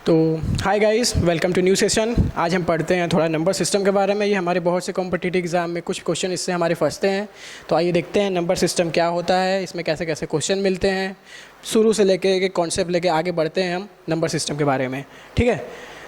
तो hi guys, welcome to new session. आज हम पढ़ते हैं थोड़ा नंबर सिस्टम के बारे में। ये हमारे बहुत से कॉम्पिटिटिव एग्जाम में कुछ क्वेश्चन इससे हमारे फंसते हैं। तो आइए देखते हैं नंबर सिस्टम क्या होता है, इसमें कैसे कैसे क्वेश्चन मिलते हैं। शुरू से लेके कॉन्सेप्ट लेके आगे बढ़ते हैं हम नंबर सिस्टम के बारे में। ठीक है,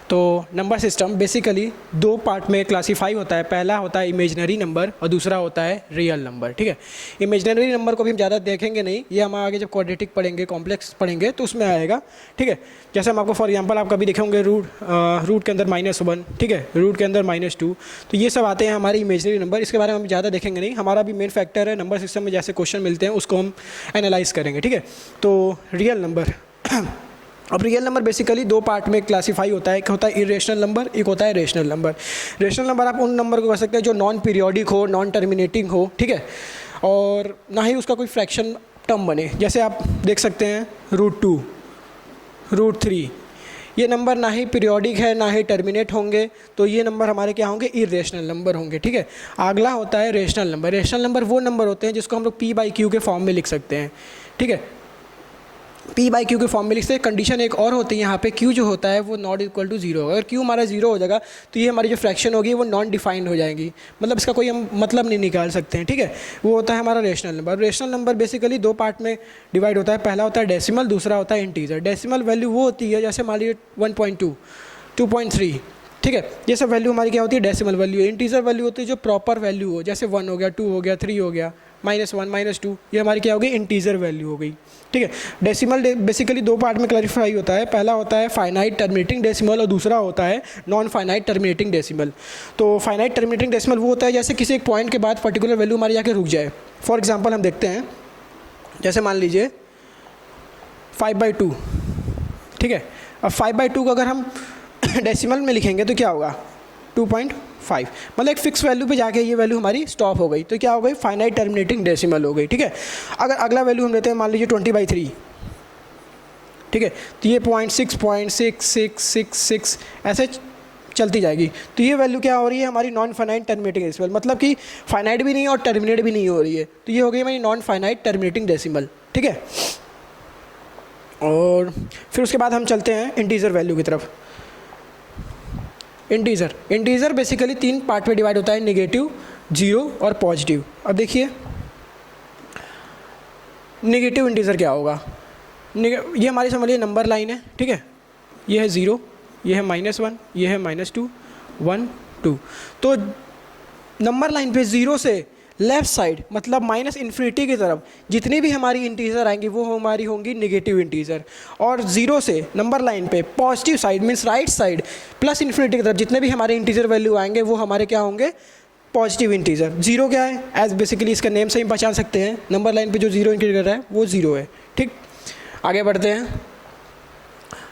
तो नंबर सिस्टम बेसिकली दो पार्ट में क्लासीफाई होता है। पहला होता है इमेजिनरी नंबर और दूसरा होता है रियल नंबर। ठीक है, इमेजिनरी नंबर को भी हम ज़्यादा देखेंगे नहीं, ये हम आगे जब क्वाड्रेटिक पढ़ेंगे, कॉम्प्लेक्स पढ़ेंगे तो उसमें आएगा। ठीक है, जैसे हम आपको फॉर एग्जांपल आप कभी देखे होंगे रूट के अंदर -1, ठीक है, रूट के अंदर -2, तो ये सब आते हैं हमारे इमेजिनरी नंबर। इसके बारे में हम ज़्यादा देखेंगे नहीं, हमारा भी मेन फैक्टर है नंबर सिस्टम में जैसे क्वेश्चन मिलते हैं उसको हम एनालाइज करेंगे। ठीक है, तो रियल नंबर अब रियल नंबर बेसिकली दो पार्ट में क्लासीफाई होता है। एक होता है इरेशनल नंबर, एक होता है रेशनल नंबर। रेशनल नंबर आप उन नंबर को कह सकते हैं जो नॉन पीरियोडिक हो, नॉन टर्मिनेटिंग हो, ठीक है, और ना ही उसका कोई फ्रैक्शन टर्म बने। जैसे आप देख सकते हैं √2, √3, ये नंबर ना ही पीरियोडिक है ना ही टर्मिनेट होंगे, तो ये नंबर हमारे क्या होंगे, इरेशनल नंबर होंगे। ठीक है, अगला होता है रेशनल नंबर। रेशनल नंबर वो नंबर होते हैं जिसको हम लोग P/Q के फॉर्म में लिख सकते हैं। ठीक है, P/Q के फॉर्म में लिखते हैं। कंडीशन एक और होती है यहाँ पे, Q जो होता है वो नॉट इक्वल टू 0 होगा। अगर Q हमारा 0 हो जाएगा तो ये हमारी जो फ्रैक्शन होगी वो नॉन डिफाइंड हो जाएगी, मतलब इसका कोई हम मतलब नहीं निकाल सकते हैं। ठीक है, वो होता है हमारा rational number. Rational number basically दो पार्ट में डिवाइड होता है। पहला होता है डेसिमल, दूसरा होता है इंटीजर। डेसिमल वैल्यू वो होती है, जैसे मान लीजिए 1.2, 2.3, ठीक है, ये सब वैल्यू हमारी क्या होती है, डेसिमल वैल्यू। इंटीजर वैल्यू होती है जो प्रॉपर वैल्यू हो, जैसे 1 हो गया, 2 हो गया, 3 हो गया, -1, -2, ये हमारी क्या होगी, इंटीजर वैल्यू हो गई। ठीक है, डेसिमल बेसिकली दो पार्ट में क्लैरिफाई होता है। पहला होता है फाइनाइट टर्मिनेटिंग डेसिमल और दूसरा होता है नॉन फाइनाइट टर्मिनेटिंग डेसिमल। तो फाइनाइट टर्मिनेटिंग डेसिमल वो होता है जैसे किसी एक पॉइंट के बाद पर्टिकुलर वैल्यू हमारी जाके रुक जाए। फॉर एग्जांपल हम देखते हैं, जैसे मान लीजिए 5/2, ठीक है, अब 5/2 को अगर हम डेसिमल में लिखेंगे तो क्या होगा, 2.5, मतलब एक फिक्स वैल्यू पे जाके ये वैल्यू हमारी स्टॉप हो गई, तो क्या हो गई, फाइनाइट टर्मिनेटिंग डेसिमल हो गई। ठीक है, अगर अगला वैल्यू हम लेते हैं, मान लीजिए 20/3, ठीक है, तो ये 0.66666 ऐसे चलती जाएगी। तो ये वैल्यू क्या हो रही है, हमारी नॉन फाइनाइट टर्मिनेटिंग डेसिमल, मतलब कि फाइनाइट भी नहीं और टर्मिनेट भी नहीं हो रही है, तो ये हो गई हमारी नॉन फाइनाइट टर्मिनेटिंग डेसिमल। ठीक है, और फिर उसके बाद हम चलते हैं इंटीजर वैल्यू की तरफ। इंटीजर बेसिकली तीन पार्ट में डिवाइड होता है, नेगेटिव, जीरो और पॉजिटिव। अब देखिए नेगेटिव इंटीजर क्या होगा, ये हमारी समझ लीजिए नंबर लाइन है। ठीक है, ये है 0, ये है -1, ये है -2, 1, 2। तो नंबर लाइन पे 0 से लेफ्ट साइड मतलब -∞ की तरफ जितनी भी हमारी इंटीजर आएंगी वो हमारी होंगी नेगेटिव इंटीजर, और 0 से नंबर लाइन पे positive side means right side +∞ की तरफ जितने भी हमारे इंटीजर वैल्यू आएंगे वो हमारे क्या होंगे, पॉजिटिव इंटीजर। 0 क्या है, एज बेसिकली इसका नेम से ही पहचान सकते हैं, नंबर लाइन पे जो 0 इंडिकेट कर रहा है वो 0 है। ठीक, आगे बढ़ते हैं।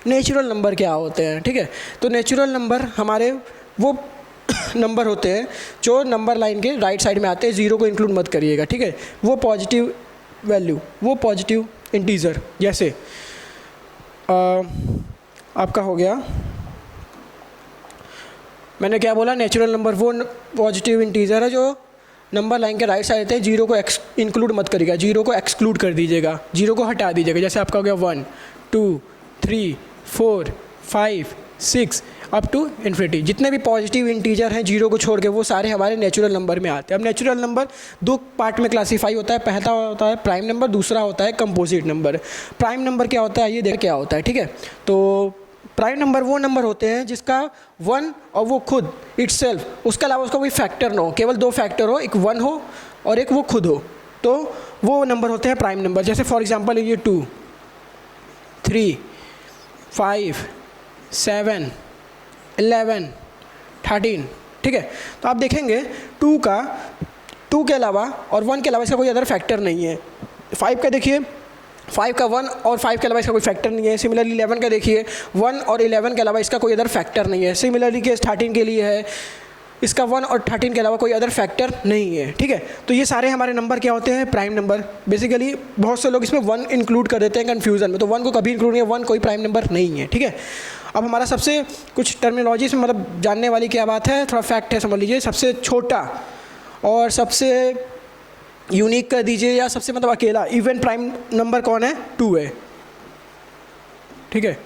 नेचुरल नंबर क्या होते हैं, ठीक है, तो नेचुरल नंबर हमारे वो नंबर होते हैं जो नंबर लाइन के राइट साइड में आते हैं, 0 को इंक्लूड मत करिएगा। ठीक है, वो पॉजिटिव वैल्यू, वो पॉजिटिव इंटीजर, जैसे आपका हो गया, मैंने क्या बोला, नेचुरल नंबर वो पॉजिटिव इंटीजर है जो नंबर लाइन के राइट साइड आते हैं, 0 को इंक्लूड मत करिएगा, 0 को एक्सक्लूड कर दीजिएगा, 0 को हटा दीजिएगा। जैसे आपका हो गया 1, 2, 3, 4, 5, 6 अप टू इन्फिनिटी। जितने भी पॉजिटिव इंटीजर हैं 0 को छोड़ के वो सारे हमारे नेचुरल नंबर में आते हैं। अब नेचुरल नंबर दो पार्ट में क्लासीफाई होता है। पहला होता है प्राइम नंबर, दूसरा होता है कंपोजिट नंबर। प्राइम नंबर क्या होता है, ये देख क्या होता है। ठीक है, तो प्राइम नंबर वो नंबर होते हैं जिसका 1 और वो खुद इटसेल्फ, उसके अलावा उसका कोई फैक्टर ना हो, केवल दो फैक्टर हो, एक 1 हो और एक वो खुद हो, तो वो नंबर होते हैं प्राइम नंबर। जैसे फॉर एग्जांपल ये 2, 3, 5, 7, 11, 13। ठीक है, तो आप देखेंगे 2 के अलावा और 1 के अलावा इसका कोई अदर फैक्टर नहीं है। 5 का देखिए, 5 का 1 और 5 के अलावा इसका कोई फैक्टर नहीं है। सिमिलरली 11 का देखिए, 1 और 11 के अलावा इसका कोई अदर फैक्टर नहीं है। सिमिलरली केस 13 के लिए है, इसका 1 और 13 के अलावा कोई अदर फैक्टर नहीं है। ठीक है, तो ये सारे हमारे नंबर क्या होते हैं, प्राइम नंबर। बेसिकली बहुत से लोग इसमें 1 इंक्लूड कर देते हैं कन्फ्यूज़न में, तो 1 को कभी इंक्लूड नहीं है, 1 कोई प्राइम नंबर नहीं है। ठीक है, अब हमारा सबसे कुछ टर्मिनोलॉजी में मतलब जानने वाली क्या बात है, थोड़ा फैक्ट है, समझ लीजिए। सबसे छोटा और सबसे यूनिक कर दीजिए, या सबसे मतलब अकेला इवन प्राइम नंबर कौन है, 2 है। ठीक है,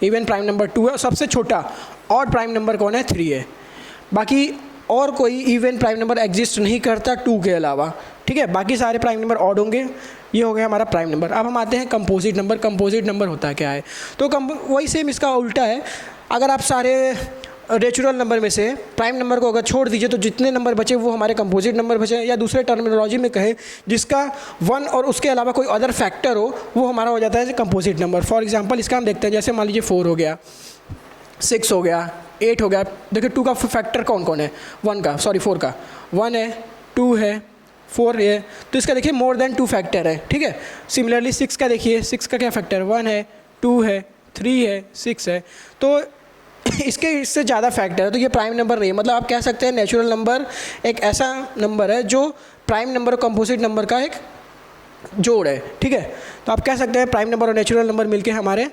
इवन प्राइम नंबर 2 है, और सबसे छोटा ऑड प्राइम नंबर कौन है, 3 है। बाकी और कोई इवन प्राइम नंबर एग्जिस्ट नहीं करता 2 के अलावा, ठीक है। बाकी सारे प्राइम नंबर ऑड होंगे। ये हो गया हमारा प्राइम नंबर। अब हम आते हैं कंपोजिट नंबर। कंपोजिट नंबर होता क्या है, तो वही सेम इसका उल्टा है। अगर आप सारे नेचुरल नंबर में से प्राइम नंबर को अगर छोड़ दीजिए तो जितने नंबर बचे वो हमारे कंपोजिट नंबर बचे, या दूसरे टर्मिनोलॉजी में कहें जिसका 1 और उसके अलावा कोई अदर फैक्टर हो, वो हमारा हो जाता है कंपोजिट नंबर। फॉर एग्जांपल इसका हम देखते हैं, जैसे मान लीजिए 4 हो गया, 6 हो गया, 8 हो गया। देखिए 2 का फैक्टर कौन कौन है, 4 का 1 है, 2 है, 4 है, तो इसका देखिए मोर देन 2 फैक्टर है, ठीक है। सिमिलरली 6 का देखिए, 6 का क्या फैक्टर, 1 है, 2 है, 3 है, 6 है, तो इससे ज़्यादा फैक्टर है, तो ये प्राइम नंबर नहीं है। मतलब आप कह सकते हैं नेचुरल नंबर एक ऐसा नंबर है जो प्राइम नंबर और कंपोजिट नंबर का एक जोड़ है, ठीक है। तो आप कह सकते हैं प्राइम नंबर और नेचुरल नंबर मिलके हमारे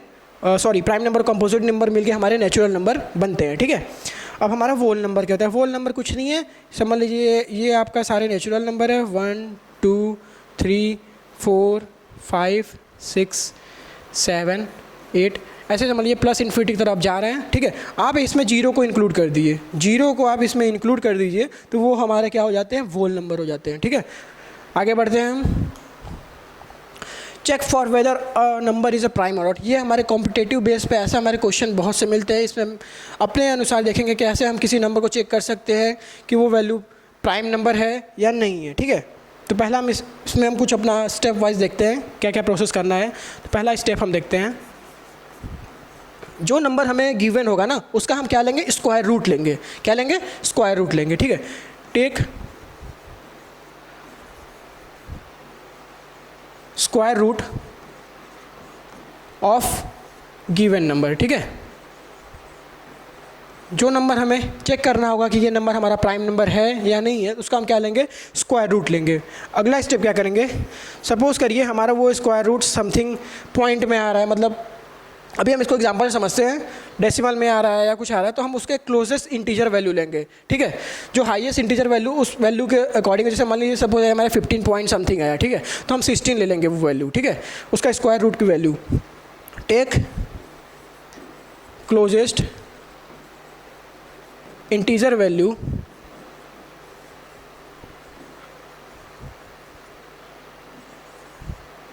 प्राइम नंबर और कंपोजिट नंबर मिलके हमारे नेचुरल नंबर बनते हैं, ठीक है। अब हमारा वोल नंबर क्या होता है, वोल नंबर कुछ नहीं है, समझ लीजिए ये आपका सारे नेचुरल नंबर है, 1 2 3 4 5 6 7 8, ऐसे समझ लीजिए प्लस इन्फिनिटी की तरफ जा रहे हैं, ठीक है। आप इसमें 0 को इंक्लूड कर दीजिए, 0 को आप इसमें इंक्लूड कर दीजिए, तो वो हमारे क्या हो जाते हैं, वोल नंबर हो जाते हैं, ठीक है। आगे बढ़ते हैं हम। Check for whether number is a prime or not. ये हमारे कॉम्पिटेटिव बेस पे ऐसा हमारे क्वेश्चन बहुत से मिलते हैं। इसमें हम अपने अनुसार देखेंगे कि ऐसे हम किसी नंबर को चेक कर सकते हैं कि वो वैल्यू प्राइम नंबर है या नहीं है, ठीक है। तो पहला हम इसमें हम कुछ अपना स्टेप वाइज देखते हैं क्या क्या प्रोसेस करना है। तो पहला स्टेप हम देखते हैं, जो नंबर हमें गिवन होगा ना उसका हम क्या लेंगे, स्क्वायर रूट लेंगे। क्या लेंगे, स्क्वायर रूट लेंगे, ठीक है। Take square root of given number, ठीक है। जो नंबर हमें चेक करना होगा कि ये नंबर हमारा प्राइम नंबर है या नहीं है, उसका हम क्या लेंगे, स्क्वायर रूट लेंगे। अगला स्टेप क्या करेंगे, सपोज करिए हमारा वो स्क्वायर रूट समथिंग पॉइंट में आ रहा है, मतलब अभी हम इसको एग्जांपल समझते हैं, डेसिमल में आ रहा है या कुछ आ रहा है, तो हम उसके क्लोजेस्ट इंटीजर वैल्यू लेंगे, ठीक है। जो हाईएस्ट इंटीजर वैल्यू उस वैल्यू के अकॉर्डिंग, जैसे मान लीजिए सपोज हमारे 15 पॉइंट समथिंग आया, ठीक है, तो हम 16 ले लेंगे वो वैल्यू, ठीक है, उसका स्क्वायर रूट की value. Take closest integer value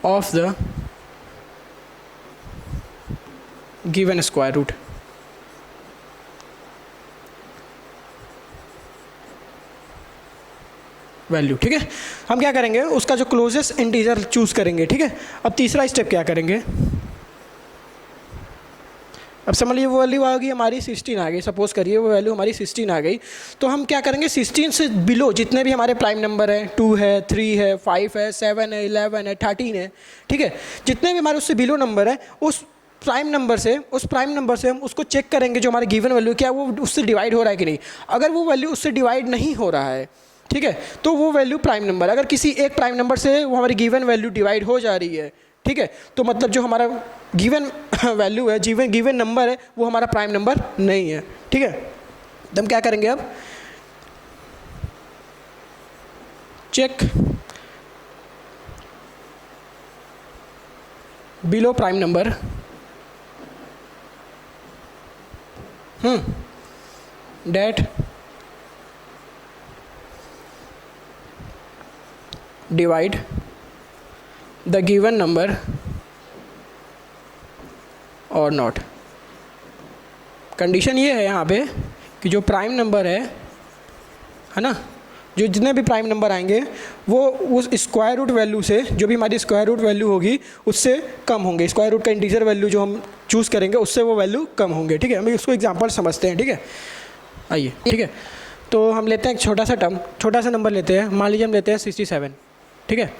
of the given square root. Value, ठीक है। हम क्या करेंगे, उसका जो क्लोजेस्ट इंटीजर चूज करेंगे, ठीक है। अब तीसरा स्टेप क्या करेंगे, अब समझ लीजिए वो वैल्यू आ गई हमारी 16 आ गई, सपोज करिए वो वैल्यू हमारी 16 आ गई, तो हम क्या करेंगे, 16 से बिलो जितने भी हमारे प्राइम नंबर हैं, 2 है, 3 है, 5 है, 7 है, 11 है, 13 है, ठीक है, जितने भी हमारे उससे बिलो नंबर है, उस प्राइम नंबर से हम उसको चेक करेंगे जो हमारे गिवन वैल्यू क्या वो उससे डिवाइड हो रहा है कि नहीं। अगर वो वैल्यू उससे डिवाइड नहीं हो रहा है, ठीक है, तो वो वैल्यू प्राइम नंबर। अगर किसी एक प्राइम नंबर से वो हमारी गिवन वैल्यू डिवाइड हो जा रही है, ठीक है, तो मतलब जो हमारा गिवन वैल्यू है, गिवन नंबर है, वो हमारा प्राइम नंबर नहीं है, ठीक है। तो हम क्या करेंगे, अब check below prime number that divide the given number or not। Condition ये है यहाँ पे कि जो प्राइम नंबर है ना, जो जितने भी प्राइम नंबर आएंगे वो उस स्क्वायर रूट वैल्यू से, जो भी हमारी स्क्वायर रूट वैल्यू होगी उससे कम होंगे। स्क्वायर रूट का इंटीजर वैल्यू जो हम चूज़ करेंगे उससे वो वैल्यू कम होंगे, ठीक है। हम इसको एग्जांपल समझते हैं, ठीक है। आइए, ठीक है, तो हम लेते हैं एक छोटा सा नंबर लेते हैं, मान लीजिए हम लेते हैं 67, ठीक है।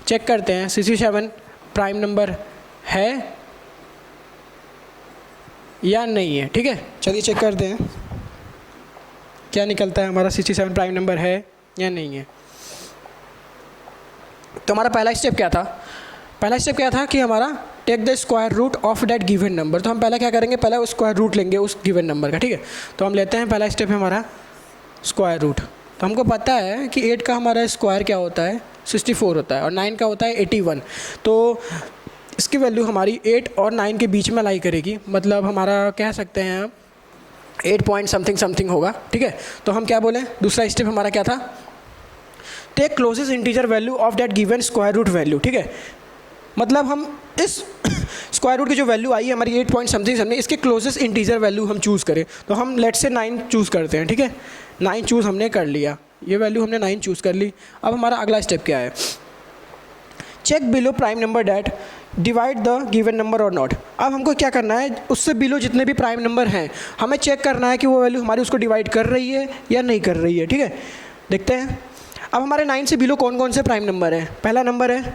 चेक करते हैं 67 प्राइम नंबर है या नहीं है, ठीक है। चलिए चेक करते हैं क्या निकलता है, हमारा 67 प्राइम नंबर है या नहीं है। तो हमारा पहला स्टेप क्या था कि हमारा take the square root of that given number. तो हम पहला क्या करेंगे, पहला उस स्क्वायर रूट लेंगे उस गिवन नंबर का, ठीक है। तो हम लेते हैं, पहला स्टेप है हमारा स्क्वायर रूट। तो हमको पता है कि 8 का हमारा स्क्वायर क्या होता है, 64 होता है, और 9 का होता है 81। तो इसकी वैल्यू हमारी 8 और 9 के बीच में लाई करेगी, मतलब हमारा कह सकते हैं 8 पॉइंट समथिंग समथिंग होगा, ठीक है। तो हम क्या बोलें, दूसरा स्टेप हमारा क्या था, take closest integer value of that given square root value, ठीक है। मतलब हम इस स्क्वायर रूट की जो वैल्यू आई है हमारी 8 पॉइंट समथिंग समथिंग, इसके क्लोजेस्ट इंटीजर वैल्यू हम चूज़ करें। तो हम लेट से 9 चूज़ करते हैं, ठीक है। 9 चूज़ हमने कर लिया, ये वैल्यू हमने 9 चूज़ कर ली। अब हमारा अगला स्टेप क्या है, check below prime number that divide the given number or not. अब हमको क्या करना है, उससे बिलो जितने भी प्राइम नंबर हैं हमें चेक करना है कि वो वैल्यू हमारी उसको डिवाइड कर रही है या नहीं कर रही है, ठीक है। देखते हैं, अब हमारे 9 से बिलो कौन कौन से प्राइम नंबर हैं। पहला नंबर है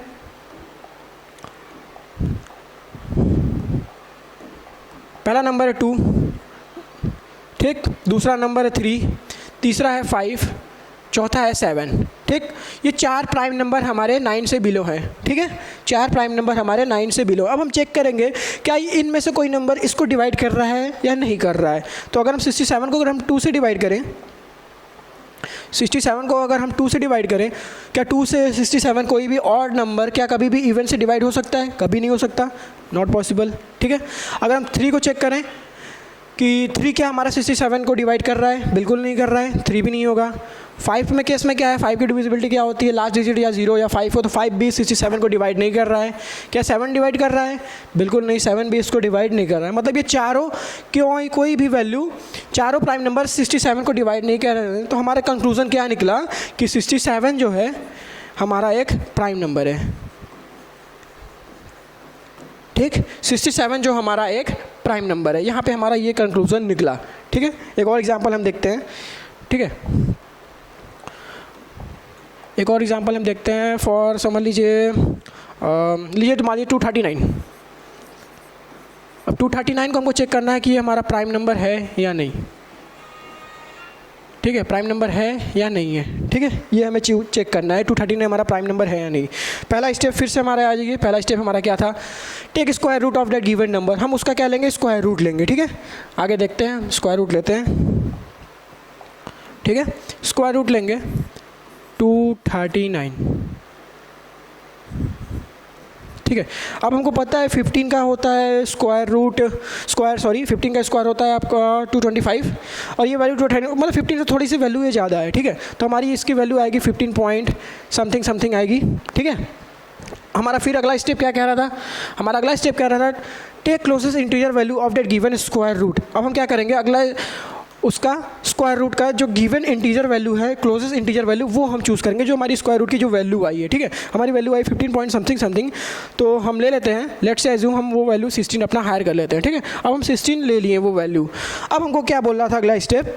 पहला नंबर है 2, ठीक। दूसरा नंबर है 3, तीसरा है 5, चौथा है 7, ठीक। ये 4 प्राइम नंबर हमारे 9 से बिलो हैं, ठीक है। 4 प्राइम नंबर हमारे 9 से बिलो। अब हम चेक करेंगे क्या इनमें से कोई नंबर इसको डिवाइड कर रहा है या नहीं कर रहा है। तो अगर हम 67 को अगर हम 2 से डिवाइड करें, 67 को अगर हम 2 से डिवाइड करें, क्या 2 से 67 कोई भी ऑड नंबर क्या कभी भी इवन से डिवाइड हो सकता है? कभी नहीं हो सकता, नॉट पॉसिबल, ठीक है। अगर हम 3 को चेक करें कि 3 क्या हमारा 67 को डिवाइड कर रहा है? बिल्कुल नहीं कर रहा है, 3 भी नहीं होगा। 5 में केस में क्या है, 5 की डिविजिबिलिटी क्या होती है, लास्ट डिजिट या 0 या 5 हो, तो 5 भी 67 को डिवाइड नहीं कर रहा है। क्या 7 डिवाइड कर रहा है? बिल्कुल नहीं, 7 भी इसको डिवाइड नहीं कर रहा है। मतलब ये चारों क्यों कोई भी वैल्यू, चारों प्राइम नंबर 67 को डिवाइड नहीं कर रहे हैं। तो हमारा कंक्लूजन क्या निकला कि 67 जो है हमारा एक प्राइम नंबर है, ठीक। 67 जो हमारा एक प्राइम नंबर है, यहाँ पे हमारा ये कंक्लूजन निकला, ठीक है। एक और एग्जांपल हम देखते हैं, ठीक है। एक और एग्जांपल हम देखते हैं, फॉर समझ लीजिए मान लीजिए 239। अब 239 को हमको चेक करना है कि ये हमारा प्राइम नंबर है या नहीं, ठीक है। प्राइम नंबर है या नहीं है, ठीक है, ये हमें चेक करना है 239 हमारा प्राइम नंबर है या नहीं। पहला स्टेप फिर से हमारा आ जाइए, पहला स्टेप हमारा क्या था, take square root of that given number. हम उसका क्या लेंगे, स्क्वायर रूट लेंगे, ठीक है। आगे देखते हैं, स्क्वायर रूट लेते हैं, ठीक है। स्क्वायर रूट लेंगे 239, ठीक है। अब हमको पता है 15 का होता है स्क्वायर रूट, 15 का स्क्वायर होता है आपका 225, और ये वैल्यू 230, मतलब 15 से थोड़ी सी वैल्यू ये ज़्यादा है, ठीक है। तो हमारी इसकी वैल्यू आएगी 15 पॉइंट समथिंग समथिंग आएगी, ठीक है। हमारा फिर अगला स्टेप क्या कह रहा था, हमारा अगला स्टेप कह रहा था take closest integer value of that given square root. अब हम क्या करेंगे, अगला उसका स्क्वायर रूट का जो गिवन इंटीजर वैल्यू है, क्लोजेस्ट इंटीजर वैल्यू, वो हम चूज़ करेंगे जो हमारी स्क्वायर रूट की जो वैल्यू आई है, ठीक है। हमारी वैल्यू आई 15 पॉइंट समथिंग समथिंग, तो हम ले लेते हैं, लेट्स से एज्यूम हम वो वैल्यू 16 अपना हायर कर लेते हैं, ठीक है। अब हम 16 ले लिए वो वैल्यू। अब हमको क्या बोल रहा था अगला स्टेप,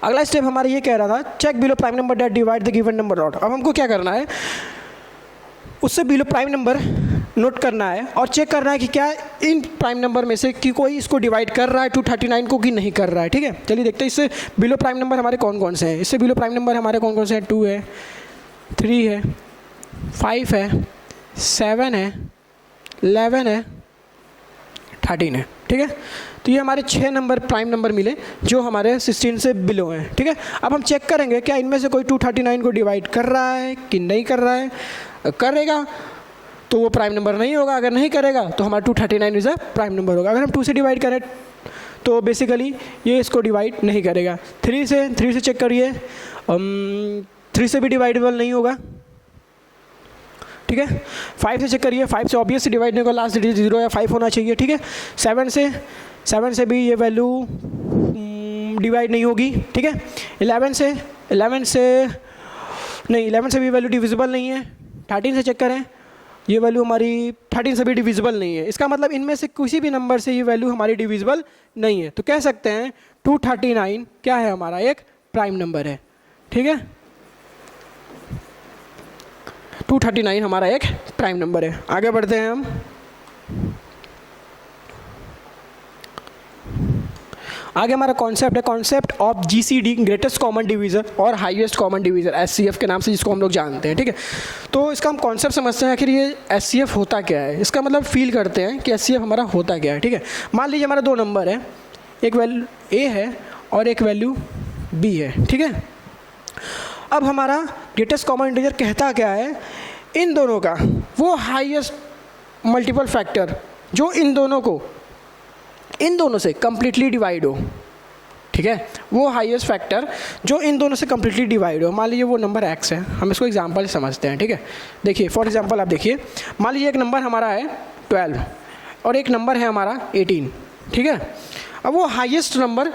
अगला स्टेप हमारा ये कह रहा था check below prime number that divide the given number not. अब हमको क्या करना है, उससे बिलो प्राइम नंबर नोट करना है और चेक करना है कि क्या इन प्राइम नंबर में से कि कोई इसको डिवाइड कर रहा है 239 को कि नहीं कर रहा है, ठीक है। चलिए देखते हैं इससे बिलो प्राइम नंबर हमारे कौन कौन से हैं। इससे बिलो प्राइम नंबर हमारे कौन कौन से हैं, 2 है, 3 है, 5 है, 7 है, 11 है, 13 है, ठीक है। तो ये हमारे 6 नंबर प्राइम नंबर मिले जो हमारे 16 से बिलो हैं, ठीक है। अब हम चेक करेंगे क्या इनमें से कोई 239 को डिवाइड कर रहा है कि नहीं कर रहा है। करेगा तो वो प्राइम नंबर नहीं होगा, अगर नहीं करेगा तो हमारा 239 इज़ अ प्राइम नंबर होगा। अगर हम 2 से डिवाइड करें तो बेसिकली ये इसको डिवाइड नहीं करेगा। 3 से चेक करिए, 3 से भी डिवाइडेबल नहीं होगा, ठीक है। 5 से चेक करिए, 5 से ऑब्वियसली डिवाइड नहीं होगा, लास्ट डिजिट 0 या 5 होना चाहिए, ठीक है। 7 से भी ये वैल्यू डिवाइड नहीं होगी, ठीक है। 11 से भी वैल्यू डिविजिबल नहीं है। 13 से चेक करें, ये वैल्यू हमारी 13 से भी डिविजिबल नहीं है। इसका मतलब इनमें से किसी भी नंबर से ये वैल्यू हमारी डिविजिबल नहीं है। तो कह सकते हैं 239 क्या है, हमारा एक प्राइम नंबर है, ठीक है। 239 हमारा एक प्राइम नंबर है। आगे बढ़ते हैं हम, आगे हमारा कॉन्सेप्ट है concept of GCD, greatest common divisor और हाईएस्ट कॉमन डिवीज़र, एचसीएफ के नाम से जिसको हम लोग जानते हैं, ठीक है। तो इसका हम कॉन्सेप्ट समझते हैं आखिर ये एचसीएफ होता क्या है, इसका मतलब फील करते हैं कि एचसीएफ हमारा होता क्या है, ठीक है। मान लीजिए हमारा 2 नंबर है, एक वैल्यू ए है और एक वैल्यू बी है, ठीक है। अब हमारा ग्रेटेस्ट कॉमन इंटीजर कहता क्या है, इन दोनों का वो हाईएस्ट मल्टीपल फैक्टर जो इन दोनों से कंप्लीटली डिवाइड हो, ठीक है, वो हाईएस्ट फैक्टर जो इन दोनों से कंप्लीटली डिवाइड हो। मान लीजिए वो नंबर x है, हम इसको एग्जांपल समझते हैं, ठीक है। देखिए फॉर एग्जांपल आप देखिए, मान लीजिए एक नंबर हमारा है 12 और एक नंबर है हमारा 18, ठीक है। अब वो हाईएस्ट नंबर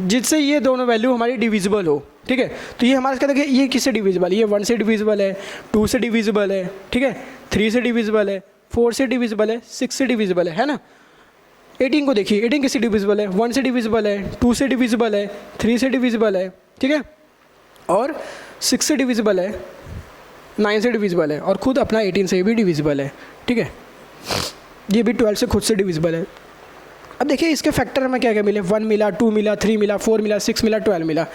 जिससे ये दोनों वैल्यू हमारी डिविजिबल हो, ठीक है, तो ये हमारा देखिए ये किससे डिविजिबल है, ये 1 से डिविजिबल है, 2 से डिविजिबल है, ठीक है, 3 से डिविजिबल है, 4 से डिविजिबल है, 6 से डिविजिबल है ना। 18 को देखिए, 18 किससे डिविजिबल है, 1 से डिविजिबल है, 2 से डिविजिबल है, 3 से डिविजिबल है, ठीक है, और 6 से डिविजिबल है, 9 से डिविजिबल है, और खुद अपना 18 से भी डिविजिबल है, ठीक है। ये भी 12 से खुद से डिविजिबल है। अब देखिए इसके फैक्टर में क्या क्या मिले, 1 मिला, 2 मिला, 3 मिला, 4 मिला, 6 मिला, 12 मिला।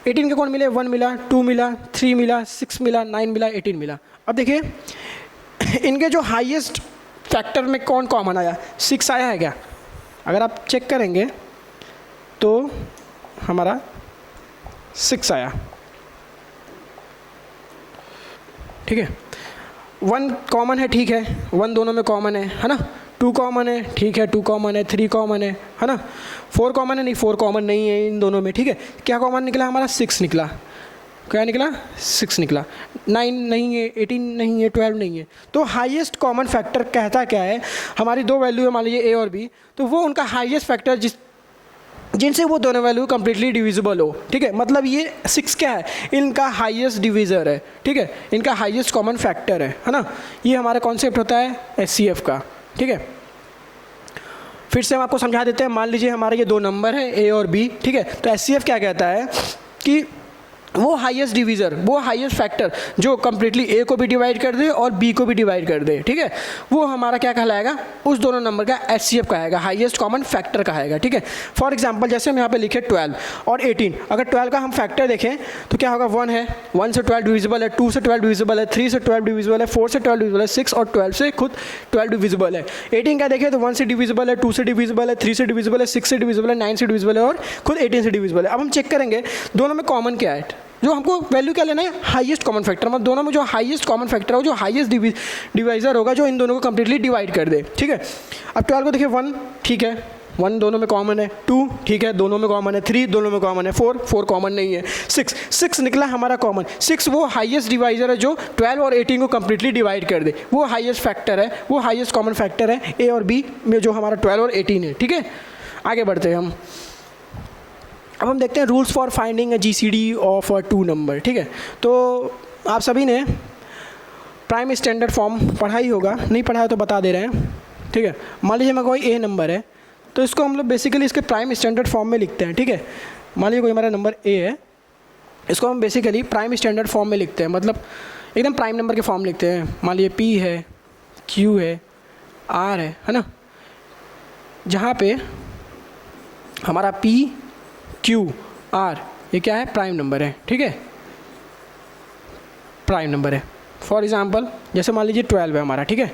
18 के कौन मिले, 1 मिला, 2 मिला, 3 मिला, 6 मिला, 9 मिला, 18 मिला। अब देखिए इनके जो हाईएस्ट फैक्टर में कौन कॉमन आया, 6 आया है क्या? अगर आप चेक करेंगे तो हमारा 6 आया, ठीक है। 1 कॉमन है, ठीक है, 1 दोनों में कॉमन है ना। 2 कॉमन है, ठीक है, 2 कॉमन है, 3 कॉमन है ना। 4 कॉमन है, नहीं 4 कॉमन नहीं है इन दोनों में, ठीक है। क्या कॉमन निकला हमारा, 6 निकला। क्या निकला, 6 निकला। 9 नहीं है, 18 नहीं है, 12 नहीं है। तो हाईएस्ट कॉमन फैक्टर कहता क्या है, हमारी 2 वैल्यू है मान लीजिए ए और बी, तो वो उनका हाईएस्ट फैक्टर जिनसे वो दोनों वैल्यू कंप्लीटली डिविजिबल हो, ठीक है। मतलब ये 6 क्या है, इनका हाईएस्ट डिविजर है, ठीक है, इनका हाईएस्ट कॉमन फैक्टर है ना। ये हमारा कॉन्सेप्ट होता है एचसीएफ का, ठीक है। फिर से हम आपको समझा देते हैं। मान लीजिए हमारे ये 2 नंबर है ए और बी, ठीक है। तो एचसीएफ क्या कहता है कि वो हाईएस्ट डिवीज़र, वो हाईएस्ट फैक्टर जो कम्प्लीटली ए को भी डिवाइड कर दे और बी को भी डिवाइड कर दे, ठीक है, वो हमारा क्या कहलाएगा, उस दोनों नंबर का एचसीएफ कहेगा, हाईएस्ट कॉमन फैक्टर कहेगा, ठीक है। फॉर एग्जांपल जैसे हम यहाँ पे लिखे 12 और 18, अगर 12 का हम फैक्टर देखें तो क्या होगा, 1 है, 1 से 12 डिविजिबल है, 2 से 12 डिविजिबल है, 3 से 12 डिविजिबल है, 4 से 12 डिविजिबल है, 6 और 12 से खुद 12 डिविजिबल है। 18 क्या देखें तो 1 से डिविजिबल है, 2 से डिविजिबल है, 3 से डिविजिबल है, 6 से डिविजिबल है, 9 से डिविजिबल है और खुद 18 से डिविजिबल है। अब हम चेक करेंगे दोनों में कॉमन क्या है, जो हमको वैल्यू क्या लेना है, हाईएस्ट कॉमन फैक्टर। मतलब दोनों में जो हाईएस्ट कॉमन फैक्टर हो, जो हाईएस्ट डिवाइजर होगा, जो इन दोनों को कंप्लीटली डिवाइड कर दे, ठीक है। अब 12 को देखिए, 1 ठीक है, 1 दोनों में कॉमन है, 2 ठीक है, दोनों में कॉमन है, 3 दोनों में कॉमन है, 4 कॉमन नहीं है, 6 निकला हमारा कॉमन। 6 वो हाईएस्ट डिवाइजर है जो 12 और 18 को कंप्लीटली डिवाइड कर दे, वो हाईएस्ट फैक्टर है, वो हाईएस्ट कॉमन फैक्टर है ए और बी में, जो हमारा 12 और 18 है, ठीक है। आगे बढ़ते हैं हम। अब हम देखते हैं rules for finding GCD of 2 number, ठीक है। तो आप सभी ने प्राइम स्टैंडर्ड फॉर्म पढ़ा ही होगा, नहीं पढ़ा है तो बता दे रहे हैं, ठीक है। मान लीजिए हमारा कोई ए नंबर है, तो इसको हम लोग बेसिकली इसके प्राइम स्टैंडर्ड फॉर्म में लिखते हैं, ठीक है। मान लीजिए कोई हमारा नंबर ए है, इसको हम बेसिकली प्राइम स्टैंडर्ड फॉर्म में लिखते हैं, मतलब एकदम प्राइम नंबर के फॉर्म लिखते हैं। मान लीजिए पी है, क्यू है, आर है ना, जहाँ पे हमारा पी क्यू आर ये क्या है, प्राइम नंबर है, ठीक है, प्राइम नंबर है। फॉर एग्जांपल जैसे मान लीजिए 12 है हमारा, ठीक है।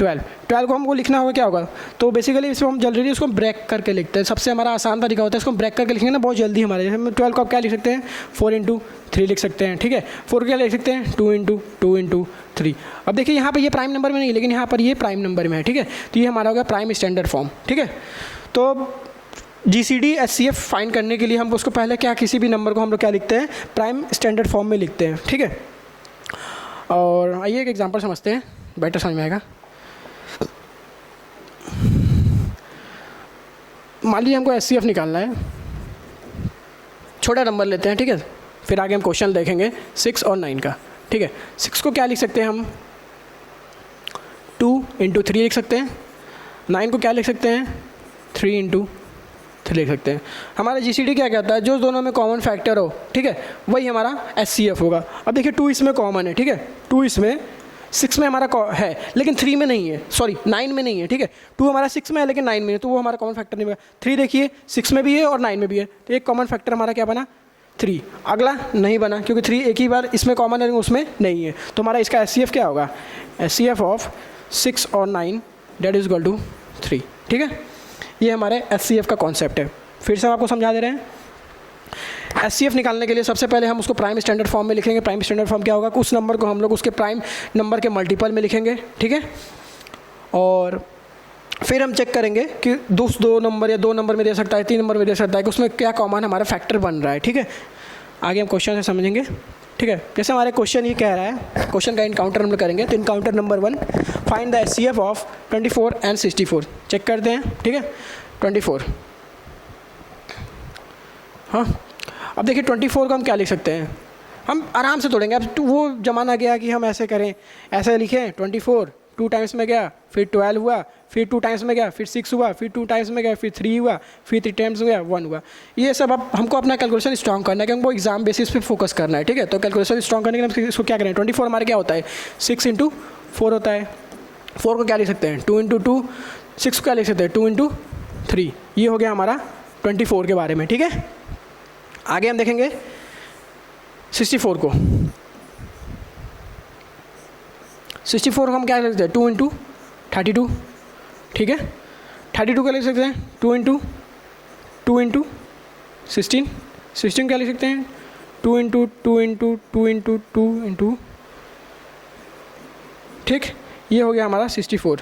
12 को हमको लिखना होगा, क्या होगा, तो बेसिकली इसको हम जल्दी उसको ब्रेक करके लिखते हैं। सबसे हमारा आसान तरीका होता है इसको ब्रेक करके लिखेंगे ना, बहुत जल्दी हमारे। जैसे 12 को आप क्या लिख सकते हैं, 4 × 3 लिख सकते हैं, ठीक है। 4 क्या लिख सकते हैं, 2 × 2 × 3। अब देखिए यहाँ पर ये प्राइम नंबर में नहीं, लेकिन यहाँ पर ये प्राइम नंबर में है, ठीक है। तो ये हमारा होगा प्राइम स्टैंडर्ड फॉर्म, ठीक है। तो जीसीडी एचसीएफ फाइंड करने के लिए हम उसको पहले क्या, किसी भी नंबर को हम लोग क्या लिखते हैं, प्राइम स्टैंडर्ड फॉर्म में लिखते हैं, ठीक है। और आइए एक एग्जांपल समझते हैं, बेटर समझ में आएगा। मान लीजिए हमको एचसीएफ निकालना है, छोटा नंबर लेते हैं, ठीक है। फिर आगे हम क्वेश्चन देखेंगे 6 और 9 का, ठीक है। 6 को क्या लिख सकते हैं हम, 2 × 3 लिख सकते हैं। 9 को क्या लिख सकते हैं, 3 × 3 लिख सकते हैं। हमारा जीसीडी क्या कहता है, जो दोनों में कॉमन फैक्टर हो, ठीक है, वही हमारा एचसीएफ होगा। अब देखिए 2 इसमें कॉमन है, ठीक है, 2 इसमें, 6 में हमारा है लेकिन 3 में नहीं है, सॉरी 9 में नहीं है, ठीक है। 2 हमारा 6 में है लेकिन 9 में है, तो वो हमारा कॉमन फैक्टर नहीं बना। 3 देखिए 6 में भी है और 9 में भी है, तो एक कॉमन फैक्टर हमारा क्या बना, 3। अगला नहीं बना क्योंकि 3 एक ही बार इसमें कॉमन है, उसमें नहीं है। तो हमारा इसका एचसीएफ क्या होगा, एचसीएफ ऑफ 6 और 9 दैट इज इक्वल टू 3, ठीक है। ये हमारे एचसीएफ का कॉन्सेप्ट है। फिर से हम आपको समझा दे रहे हैं। एचसीएफ निकालने के लिए सबसे पहले हम उसको प्राइम स्टैंडर्ड फॉर्म में लिखेंगे। प्राइम स्टैंडर्ड फॉर्म क्या होगा, उस नंबर को हम लोग उसके प्राइम नंबर के मल्टीपल में लिखेंगे, ठीक है। और फिर हम चेक करेंगे कि दो नंबर या 2 नंबर में दे सकता है, 3 नंबर में दे सकता है कि उसमें क्या कॉमन हमारा फैक्टर बन रहा है, ठीक है। आगे हम क्वेश्चन से समझेंगे, ठीक है। जैसे हमारे क्वेश्चन ये कह रहा है, क्वेश्चन का इनकाउंटर हम लोग करेंगे। तो encounter number 1, find the HCF of 24 and 64। Check करते हैं, ठीक है। 24, हाँ। अब देखिए 24 को हम क्या लिख सकते हैं, हम आराम से तोड़ेंगे। अब वो ज़माना गया कि हम ऐसे करें, ऐसे लिखें 24 2 टाइम्स में गया, फिर 12 हुआ, फिर 2 टाइम्स में गया, फिर 6 हुआ, फिर 2 टाइम्स में गया, फिर 3 हुआ, फिर 3 टाइम्स में गया, 1 हुआ। ये सब अब हमको अपना कैलकुलेशन स्ट्रॉन्ग करना है, क्योंकि हमको एग्जाम बेसिस पे फोकस करना है, ठीक है। तो कैलकुलेशन स्ट्रॉन्ग करने के लिए हम इसको क्या करें, 24 हमारे क्या होता है, 6 × 4 होता है। 4 को क्या लिख सकते हैं, 2 × 2, 6 को क्या लिख सकते हैं, 2 × 3। ये हो गया हमारा 24 के बारे में, ठीक है। आगे हम देखेंगे 64 को। 64 को हम क्या लिख सकते हैं, 2 × 32, ठीक है। 32 का लिख सकते हैं 2 × 16। 16 क्या लिख सकते हैं, 2 × 2 × 2 × 2 × ठीक। ये हो गया हमारा 64,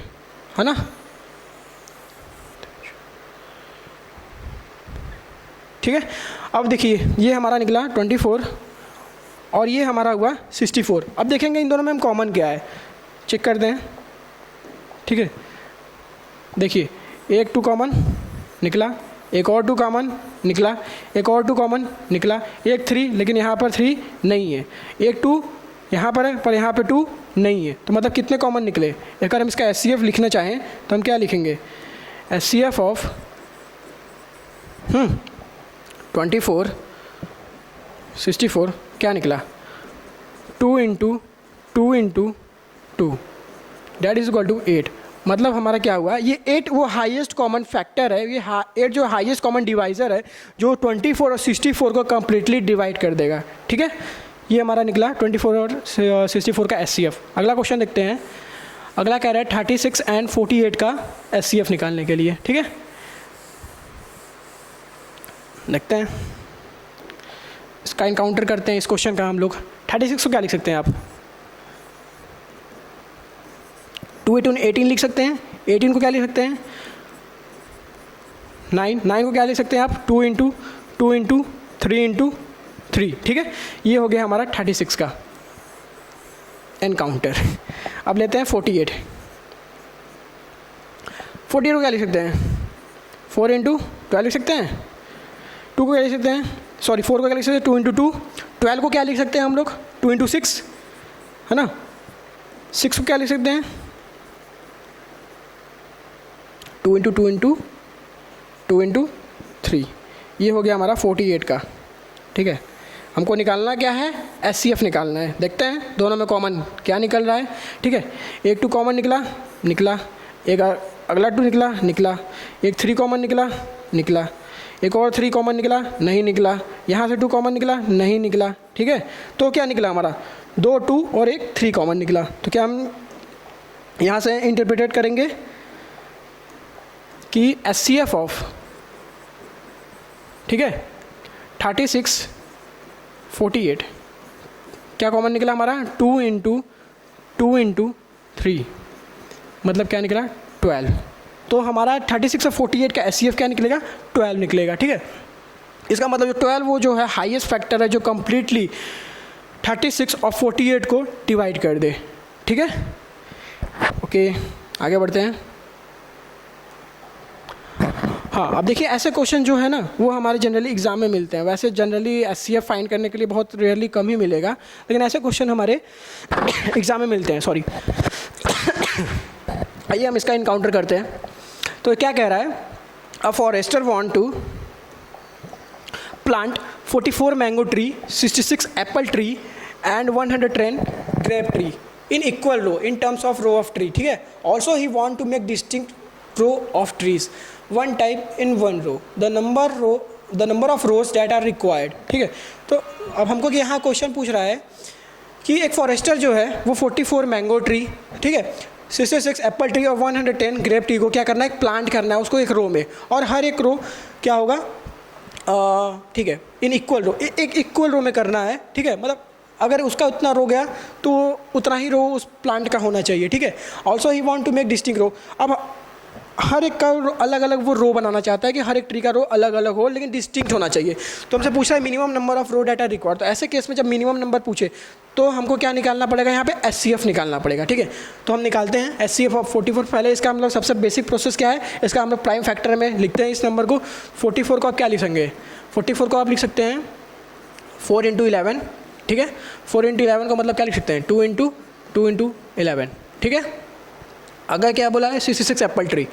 है ना। ठीक है। अब देखिए ये हमारा निकला 24 और ये हमारा हुआ 64। अब देखेंगे इन दोनों में हम कॉमन क्या है, चेक करते हैं, ठीक है। देखिए एक 2 कॉमन निकला, एक और 2 कॉमन निकला, एक और 2 कॉमन निकला, एक 3, लेकिन यहाँ पर 3 नहीं है, एक 2 यहाँ पर है पर यहाँ पे 2 नहीं है। तो मतलब कितने कॉमन निकले। अगर हम इसका एचसीएफ लिखना चाहें तो हम क्या लिखेंगे, एचसीएफ ऑफ 24 64 क्या निकला, 2 × 2 × 2 डेट इज इक्वल टू 8। मतलब हमारा क्या हुआ, ये 8 वो हाईएस्ट कॉमन फैक्टर है, ये 8 जो हाईएस्ट कॉमन डिवाइज़र है जो 24 और 64 को कम्प्लीटली डिवाइड कर देगा, ठीक है। ये हमारा निकला 24 और 64 का एचसीएफ। अगला क्वेश्चन देखते हैं। अगला कह रहा है 36 एंड 48 का एचसीएफ निकालने के लिए, ठीक है। देखते हैं, इसका इनकाउंटर करते हैं इस क्वेश्चन का हम लोग। 36 को क्या लिख सकते हैं आप, 2 × 18 लिख सकते हैं। 18 को क्या लिख सकते हैं, 9 को क्या लिख सकते हैं आप, 2 × 2 × 3 × 3, ठीक है। ये हो गया हमारा 36 का एनकाउंटर। अब लेते हैं 48। 48 को क्या लिख सकते हैं, 4 × 12 लिख सकते हैं। 2 को क्या लिख सकते हैं, सॉरी 4 को क्या लिख सकते हैं, 2 × 2। 12 को क्या लिख सकते हैं हम लोग, 2 × 6, है ना। 6 को क्या लिख सकते हैं, 2 × 2 × 2 × 3। ये हो गया हमारा 48 का, ठीक है। हमको निकालना क्या है, एचसीएफ निकालना है। देखते हैं दोनों में कॉमन क्या निकल रहा है, ठीक है। एक 2 कॉमन निकला, एक अगला 2 निकला, एक 3 कॉमन निकला, एक और 3 कॉमन नहीं निकला, यहाँ से 2 कॉमन नहीं निकला, ठीक है। तो क्या निकला हमारा, 2 2 और एक 3 कॉमन निकला। तो क्या हम यहाँ से इंटरप्रेटेड करेंगे कि एचसीएफ ऑफ, ठीक है, 36 48 क्या कॉमन निकला हमारा, 2 × 2 × 3, मतलब क्या निकला 12। तो हमारा 36 और 48 का एचसीएफ क्या निकलेगा, 12 निकलेगा, ठीक है। इसका मतलब जो 12 वो जो है हाईएस्ट फैक्टर है जो कम्प्लीटली 36 और 48 को डिवाइड कर दे, ठीक है। ओके आगे बढ़ते हैं। हाँ अब देखिए ऐसे क्वेश्चन जो है ना वो हमारे जनरली एग्जाम में मिलते हैं। वैसे जनरली एचसीएफ फाइंड करने के लिए बहुत रेयरली कम ही मिलेगा, लेकिन ऐसे क्वेश्चन हमारे एग्जाम में मिलते हैं। सॉरी आइए हम इसका इनकाउंटर करते हैं। तो क्या कह रहा है, a forester want to plant 44 mango tree, 66 apple tree and 110 grape tree in equal row in terms of row of tree, ठीक है। Also he want to make distinct row of trees one type in one row, the number of rows that are required, ठीक है। तो अब हमको यहाँ question पूछ रहा है कि एक फॉरेस्टर जो है वो 44 मैंगो ट्री, ठीक है, 66 एप्पल ट्री और 110 ग्रेप ट्री को क्या करना है, एक प्लांट करना है उसको एक रो में, और हर एक रो क्या होगा ठीक है, इन इक्वल रो, एक इक्वल रो में करना है, ठीक है, मतलब अगर उसका उतना रो गया तो उतना ही रो उस प्लांट का होना चाहिए, ठीक है। Also he want to make distinct row, अब हर एक का अलग अलग वो रो बनाना चाहता है कि हर एक ट्री का रो अलग अलग हो लेकिन डिस्टिंक्ट होना चाहिए। तो हमसे पूछा है minimum number of row data required, तो ऐसे केस में जब मिनिमम नंबर पूछे तो हमको क्या निकालना पड़ेगा, यहाँ पे SCF निकालना पड़ेगा, ठीक है। तो हम निकालते हैं SCF ऑफ 44। पहले इसका हम लोग सबसे बेसिक प्रोसेस क्या है, इसका हम लोग प्राइम फैक्टर में लिखते हैं इस नंबर को। 44 को आप क्या लिख सकेंगे, 44 को आप लिख सकते हैं 4 × 11, ठीक है। 4 × 11 का मतलब क्या लिख सकते हैं, 2 × 2 × 11, ठीक है। अगर क्या बोला है 66 एप्पल ट्री,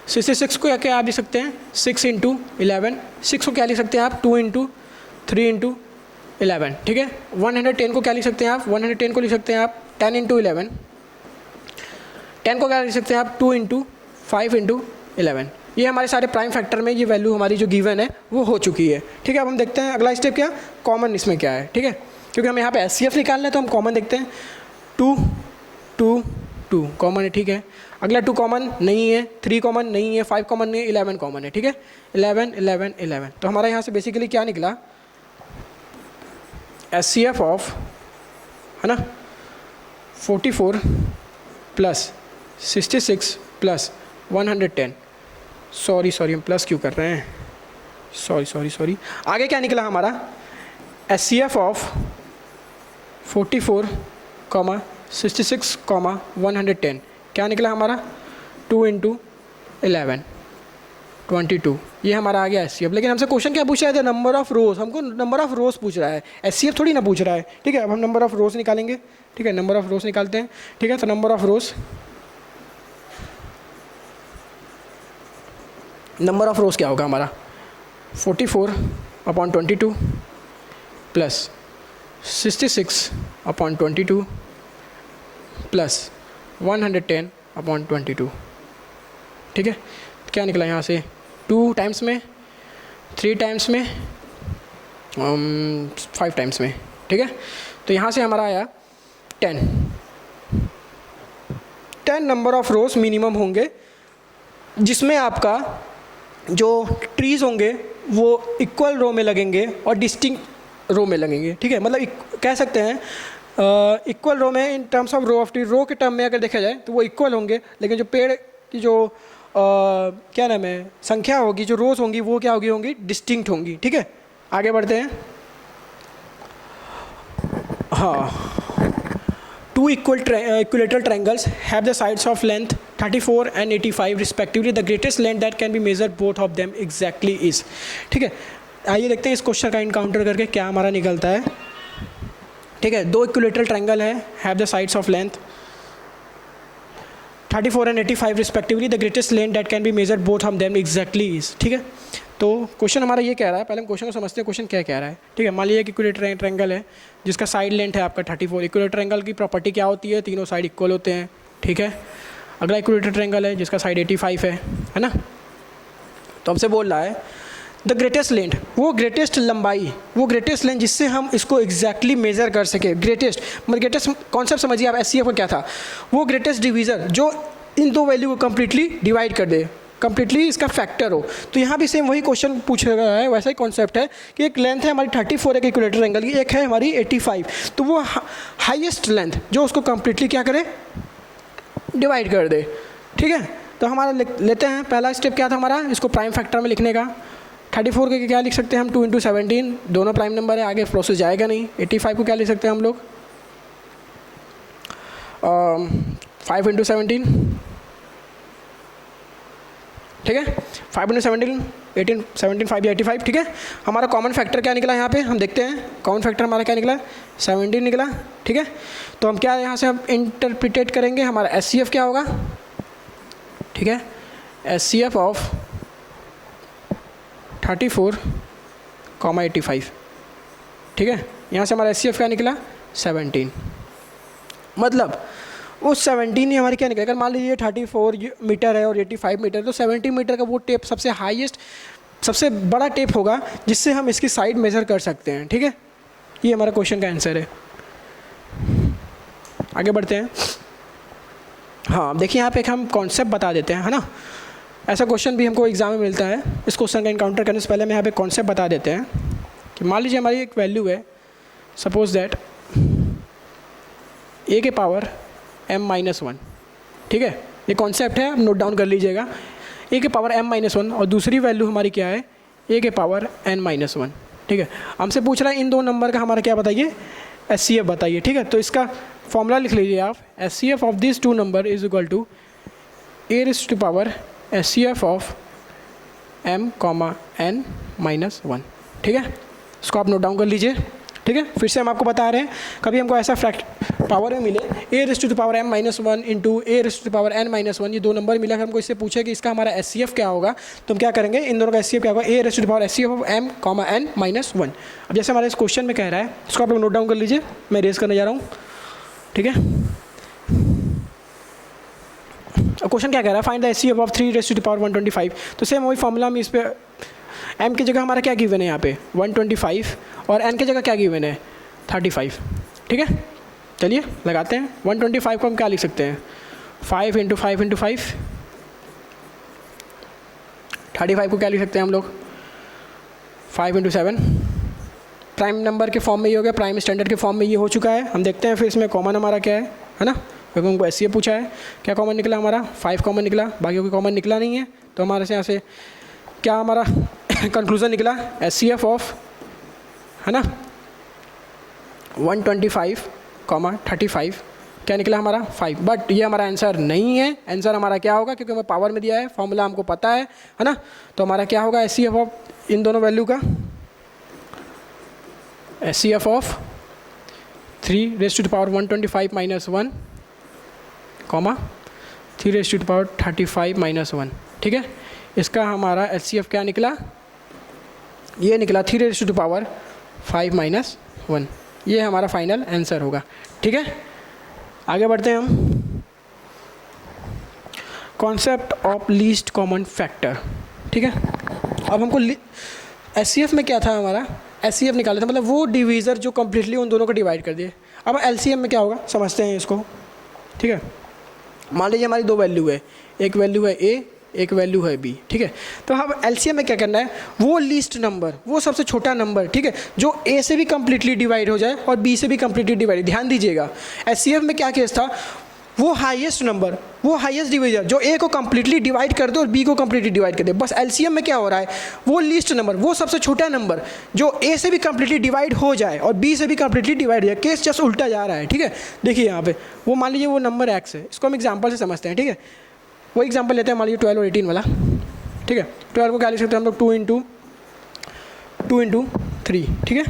66 को क्या आप लिख सकते हैं 6 × 11, 6 को क्या लिख सकते हैं आप 2 × 3 × 11, ठीक है। 110 को क्या लिख सकते हैं आप, 110 को लिख सकते हैं आप 10 × 11, 10 को क्या लिख सकते हैं आप 2 × 5 × 11। ये हमारे सारे प्राइम फैक्टर में ये वैल्यू हमारी जो गिवन है वो हो चुकी है, ठीक है। अब हम देखते हैं अगला स्टेप क्या, कॉमन इसमें क्या है, ठीक है, क्योंकि हम यहाँ पे SCF निकालना है तो हम कॉमन देखते हैं। 2 2 2 कॉमन है, ठीक है। अगला 2 कॉमन नहीं है, 3 कॉमन नहीं है, 5 कॉमन नहीं है, 11 कॉमन है, ठीक है। 11 11 11, तो हमारा यहाँ से बेसिकली क्या निकला, SCF ऑफ, है ना, 44 + 66 + 110, सॉरी हम प्लस क्यों कर रहे हैं, सॉरी। आगे क्या निकला हमारा, SCF ऑफ 44, 66, 110 क्या निकला हमारा 2 × 11 22, ये हमारा आ गया SCF। लेकिन हमसे क्वेश्चन क्या पूछ रहा है, नंबर ऑफ रोज, हमको नंबर ऑफ रोज पूछ रहा है, SCF थोड़ी ना पूछ रहा है, ठीक है। अब हम नंबर ऑफ रोज निकालेंगे, ठीक है, नंबर ऑफ रोज निकालते हैं, ठीक है। तो नंबर ऑफ रोज क्या होगा हमारा 44/22 + 66/22 + 110/22, ठीक है। क्या निकला यहाँ से 2 टाइम्स में, 3 टाइम्स में, 5 टाइम्स में, ठीक है। तो यहाँ से हमारा आया 10 नंबर ऑफ रोज मिनिमम होंगे जिसमें आपका जो ट्रीज़ होंगे वो इक्वल रो में लगेंगे और डिस्टिंक्ट रो में लगेंगे, ठीक है। मतलब कह सकते हैं इक्वल रो में in terms of row of tree, row के टर्म में अगर देखा जाए तो वो इक्वल होंगे, लेकिन जो पेड़ की जो क्या नाम है संख्या होगी, जो रोज होंगी वो क्या होंगी डिस्टिंक्ट होंगी, ठीक है। आगे बढ़ते हैं। हाँ, 2 equilateral triangles have the sides of length 34 and 85 respectively. The greatest length that can be measured both of them exactly is, ठीक है। आइए देखते हैं इस क्वेश्चन का इनकाउंटर करके क्या हमारा निकलता है, ठीक है। 2 इक्विलेटरल ट्रायंगल है, have the sides of length 34 and 85 respectively. The greatest length that can be measured both of them exactly is, ठीक है। तो क्वेश्चन हमारा ये कह रहा है, पहले हम क्वेश्चन को समझते हैं क्वेश्चन क्या कह रहा है, ठीक है। मान लीजिए कि इक्विलेटरल ट्रायंगल है जिसका साइड लेंथ है आपका 34। इक्विलेटरल ट्रायंगल की प्रॉपर्टी क्या होती है, तीनों साइड इक्वल होते हैं, ठीक है। अगला इक्विलेटरल ट्रायंगल है जिसका साइड 85 है ना। तो हमसे बोल रहा है द ग्रेटेस्ट लेंथ, वो ग्रेटेस्ट लंबाई, वो ग्रेटेस्ट लेंथ जिससे हम इसको एग्जैक्टली मेजर कर सके। ग्रेटेस्ट मतलब ग्रेटेस्ट कॉन्सेप्ट समझिए आप, SCF को क्या था, वो ग्रेटेस्ट डिवीज़र जो इन दो वैल्यू को कम्प्लीटली डिवाइड कर दे, कम्प्लीटली इसका फैक्टर हो। तो यहाँ भी सेम वही क्वेश्चन पूछ रहा है, वैसा ही कॉन्सेप्ट है कि एक लेंथ है हमारी 34 एक इक्विलेटरल एंगल की, एक है हमारी 85, तो वो हाईएस्ट लेंथ जो उसको कम्प्लीटली क्या करे डिवाइड कर दे, ठीक है। तो हमारा लेते हैं पहला स्टेप क्या था हमारा, इसको प्राइम फैक्टर में लिखने का। 34 के क्या लिख सकते हैं हम 2 × 17, दोनों प्राइम नंबर है, आगे प्रोसेस जाएगा नहीं। 85 को क्या लिख सकते हैं हम लोग 5 × 17, ठीक है। 5 × 17 18 17 5 85, ठीक है। हमारा कॉमन फैक्टर क्या निकला यहाँ पे हम देखते हैं, कॉमन फैक्टर हमारा क्या निकला 17 निकला, ठीक है। तो हम क्या यहाँ से हम इंटरप्रिटेट करेंगे, हमारा SCF क्या होगा, ठीक है। SCF ऑफ 34, 85, ठीक है। यहाँ से हमारा SCF क्या निकला 17, मतलब उस 17 ही हमारी क्या निकलेगा, मान लीजिए 34 मीटर है और 85 मीटर, तो 70 मीटर का वो टेप सबसे हाईएस्ट सबसे बड़ा टेप होगा जिससे हम इसकी साइड मेज़र कर सकते हैं, ठीक है। ये हमारा क्वेश्चन का आंसर है। आगे बढ़ते हैं। हाँ देखिए यहाँ पे एक हम कॉन्सेप्ट बता देते हैं, है ना। ऐसा क्वेश्चन भी हमको एग्जाम में मिलता है। इस क्वेश्चन का इनकाउंटर करने से पहले हम यहाँ पे कॉन्सेप्ट बता देते हैं कि मान लीजिए हमारी एक वैल्यू है, सपोज दैट ए के पावर m-1, ठीक है। ये कॉन्सेप्ट है, आप नोट डाउन कर लीजिएगा। ए के पावर m-1 और दूसरी वैल्यू हमारी क्या है, ए के पावर n-1, ठीक है। हमसे पूछ रहा है इन दो नंबर का हमारा क्या बताइए, SCF बताइए, ठीक है। तो इसका फॉर्मूला लिख लीजिए आप, SCF of this two number is equal to a raise to power SCF of m,n-1, ठीक है। इसको आप नोट डाउन कर लीजिए, ठीक है। फिर से हम आपको बता रहे हैं, कभी हमको ऐसा पावर में मिले a raise to power m-1 into a raise to power n-1, ये दो नंबर मिला, हमको इससे पूछे कि इसका हमारा SCF क्या होगा, तो हम क्या करेंगे, इन दोनों का SCF क्या होगा, a raise to power SCF of m,n-1। अब जैसे हमारे इस क्वेश्चन में कह रहा है, इसको आप लोग नोट डाउन कर लीजिए, मैं रेज़ करने जा रहा हूँ, ठीक है। अब क्वेश्चन क्या कह रहा है, find the SCF of 3 raise to power 125। तो सेम वही फॉर्मूला में इस पर m की जगह हमारा क्या गिवन है यहाँ पे 125 और n की जगह क्या गिवन है 35, ठीक है। चलिए लगाते हैं। 125 को हम क्या लिख सकते हैं, 5 इंटू 5 इंटू 5। 35 को क्या लिख सकते हैं हम लोग, 5 इंटू 7। प्राइम नंबर के फॉर्म में ये हो गया, प्राइम स्टैंडर्ड के फॉर्म में ये हो चुका है। हम देखते हैं फिर इसमें कॉमन हमारा क्या है ना, क्योंकि हमको SCF पूछा है। क्या कॉमन निकला हमारा, 5 कॉमन निकला, बाकी कोई कॉमन निकला नहीं है। तो हमारे से यहाँ से क्या हमारा कंक्लूजन निकला, SCF ऑफ, है ना, 125, 35 क्या निकला हमारा 5। बट ये हमारा आंसर नहीं है। आंसर हमारा क्या होगा, क्योंकि हमें पावर में दिया है, फॉर्मूला हमको पता है ना। तो हमारा क्या होगा, SCF ऑफ इन दोनों वैल्यू का, SCF of 3 raise to power 125 minus 1, 3 raise to power 35 minus 1, ठीक है। इसका हमारा SCF क्या निकला, ये निकला 3 रेज़ टू पावर 5 माइनस 1। ये हमारा फाइनल आंसर होगा, ठीक है। आगे बढ़ते हैं हम, concept of least common factor, ठीक है। अब हमको SCF में क्या था हमारा, SCF निकाला था, मतलब वो डिवीज़र जो कम्प्लीटली उन दोनों को डिवाइड कर दिए। अब LCM में क्या होगा समझते हैं इसको, ठीक है। मान लीजिए हमारी दो वैल्यू है, एक वैल्यू है A, एक वैल्यू है B, ठीक है। तो हम LCM में क्या करना है, वो लीस्ट नंबर, वो सबसे छोटा नंबर, ठीक है, जो A से भी कम्प्लीटली डिवाइड हो जाए और B से भी कम्प्लीटली डिवाइड। ध्यान दीजिएगा, SCF में क्या केस था, वो हाईएस्ट नंबर, वो हाईएस्ट डिवीजर जो A को कम्प्लीटली डिवाइड कर दे और B को कम्प्लीटली डिवाइड कर दे। बस LCM में क्या हो रहा है, वो लीस्ट नंबर, वो सबसे छोटा नंबर जो A से भी कम्प्लीटली डिवाइड हो जाए और B से भी कम्प्लीटली डिवाइड हो जाए। केस जस्ट उल्टा जा रहा है, ठीक है। देखिए यहाँ पे वो मान लीजिए वो नंबर X है, इसको हम एग्जाम्पल से समझते हैं, ठीक है। वो एग्जाम्पल लेते हैं, मान लीजिए 12 और 18 वाला, ठीक है। 12 को क्या लिख सकते हैं हम लोग, 2 इंटू 3, ठीक है।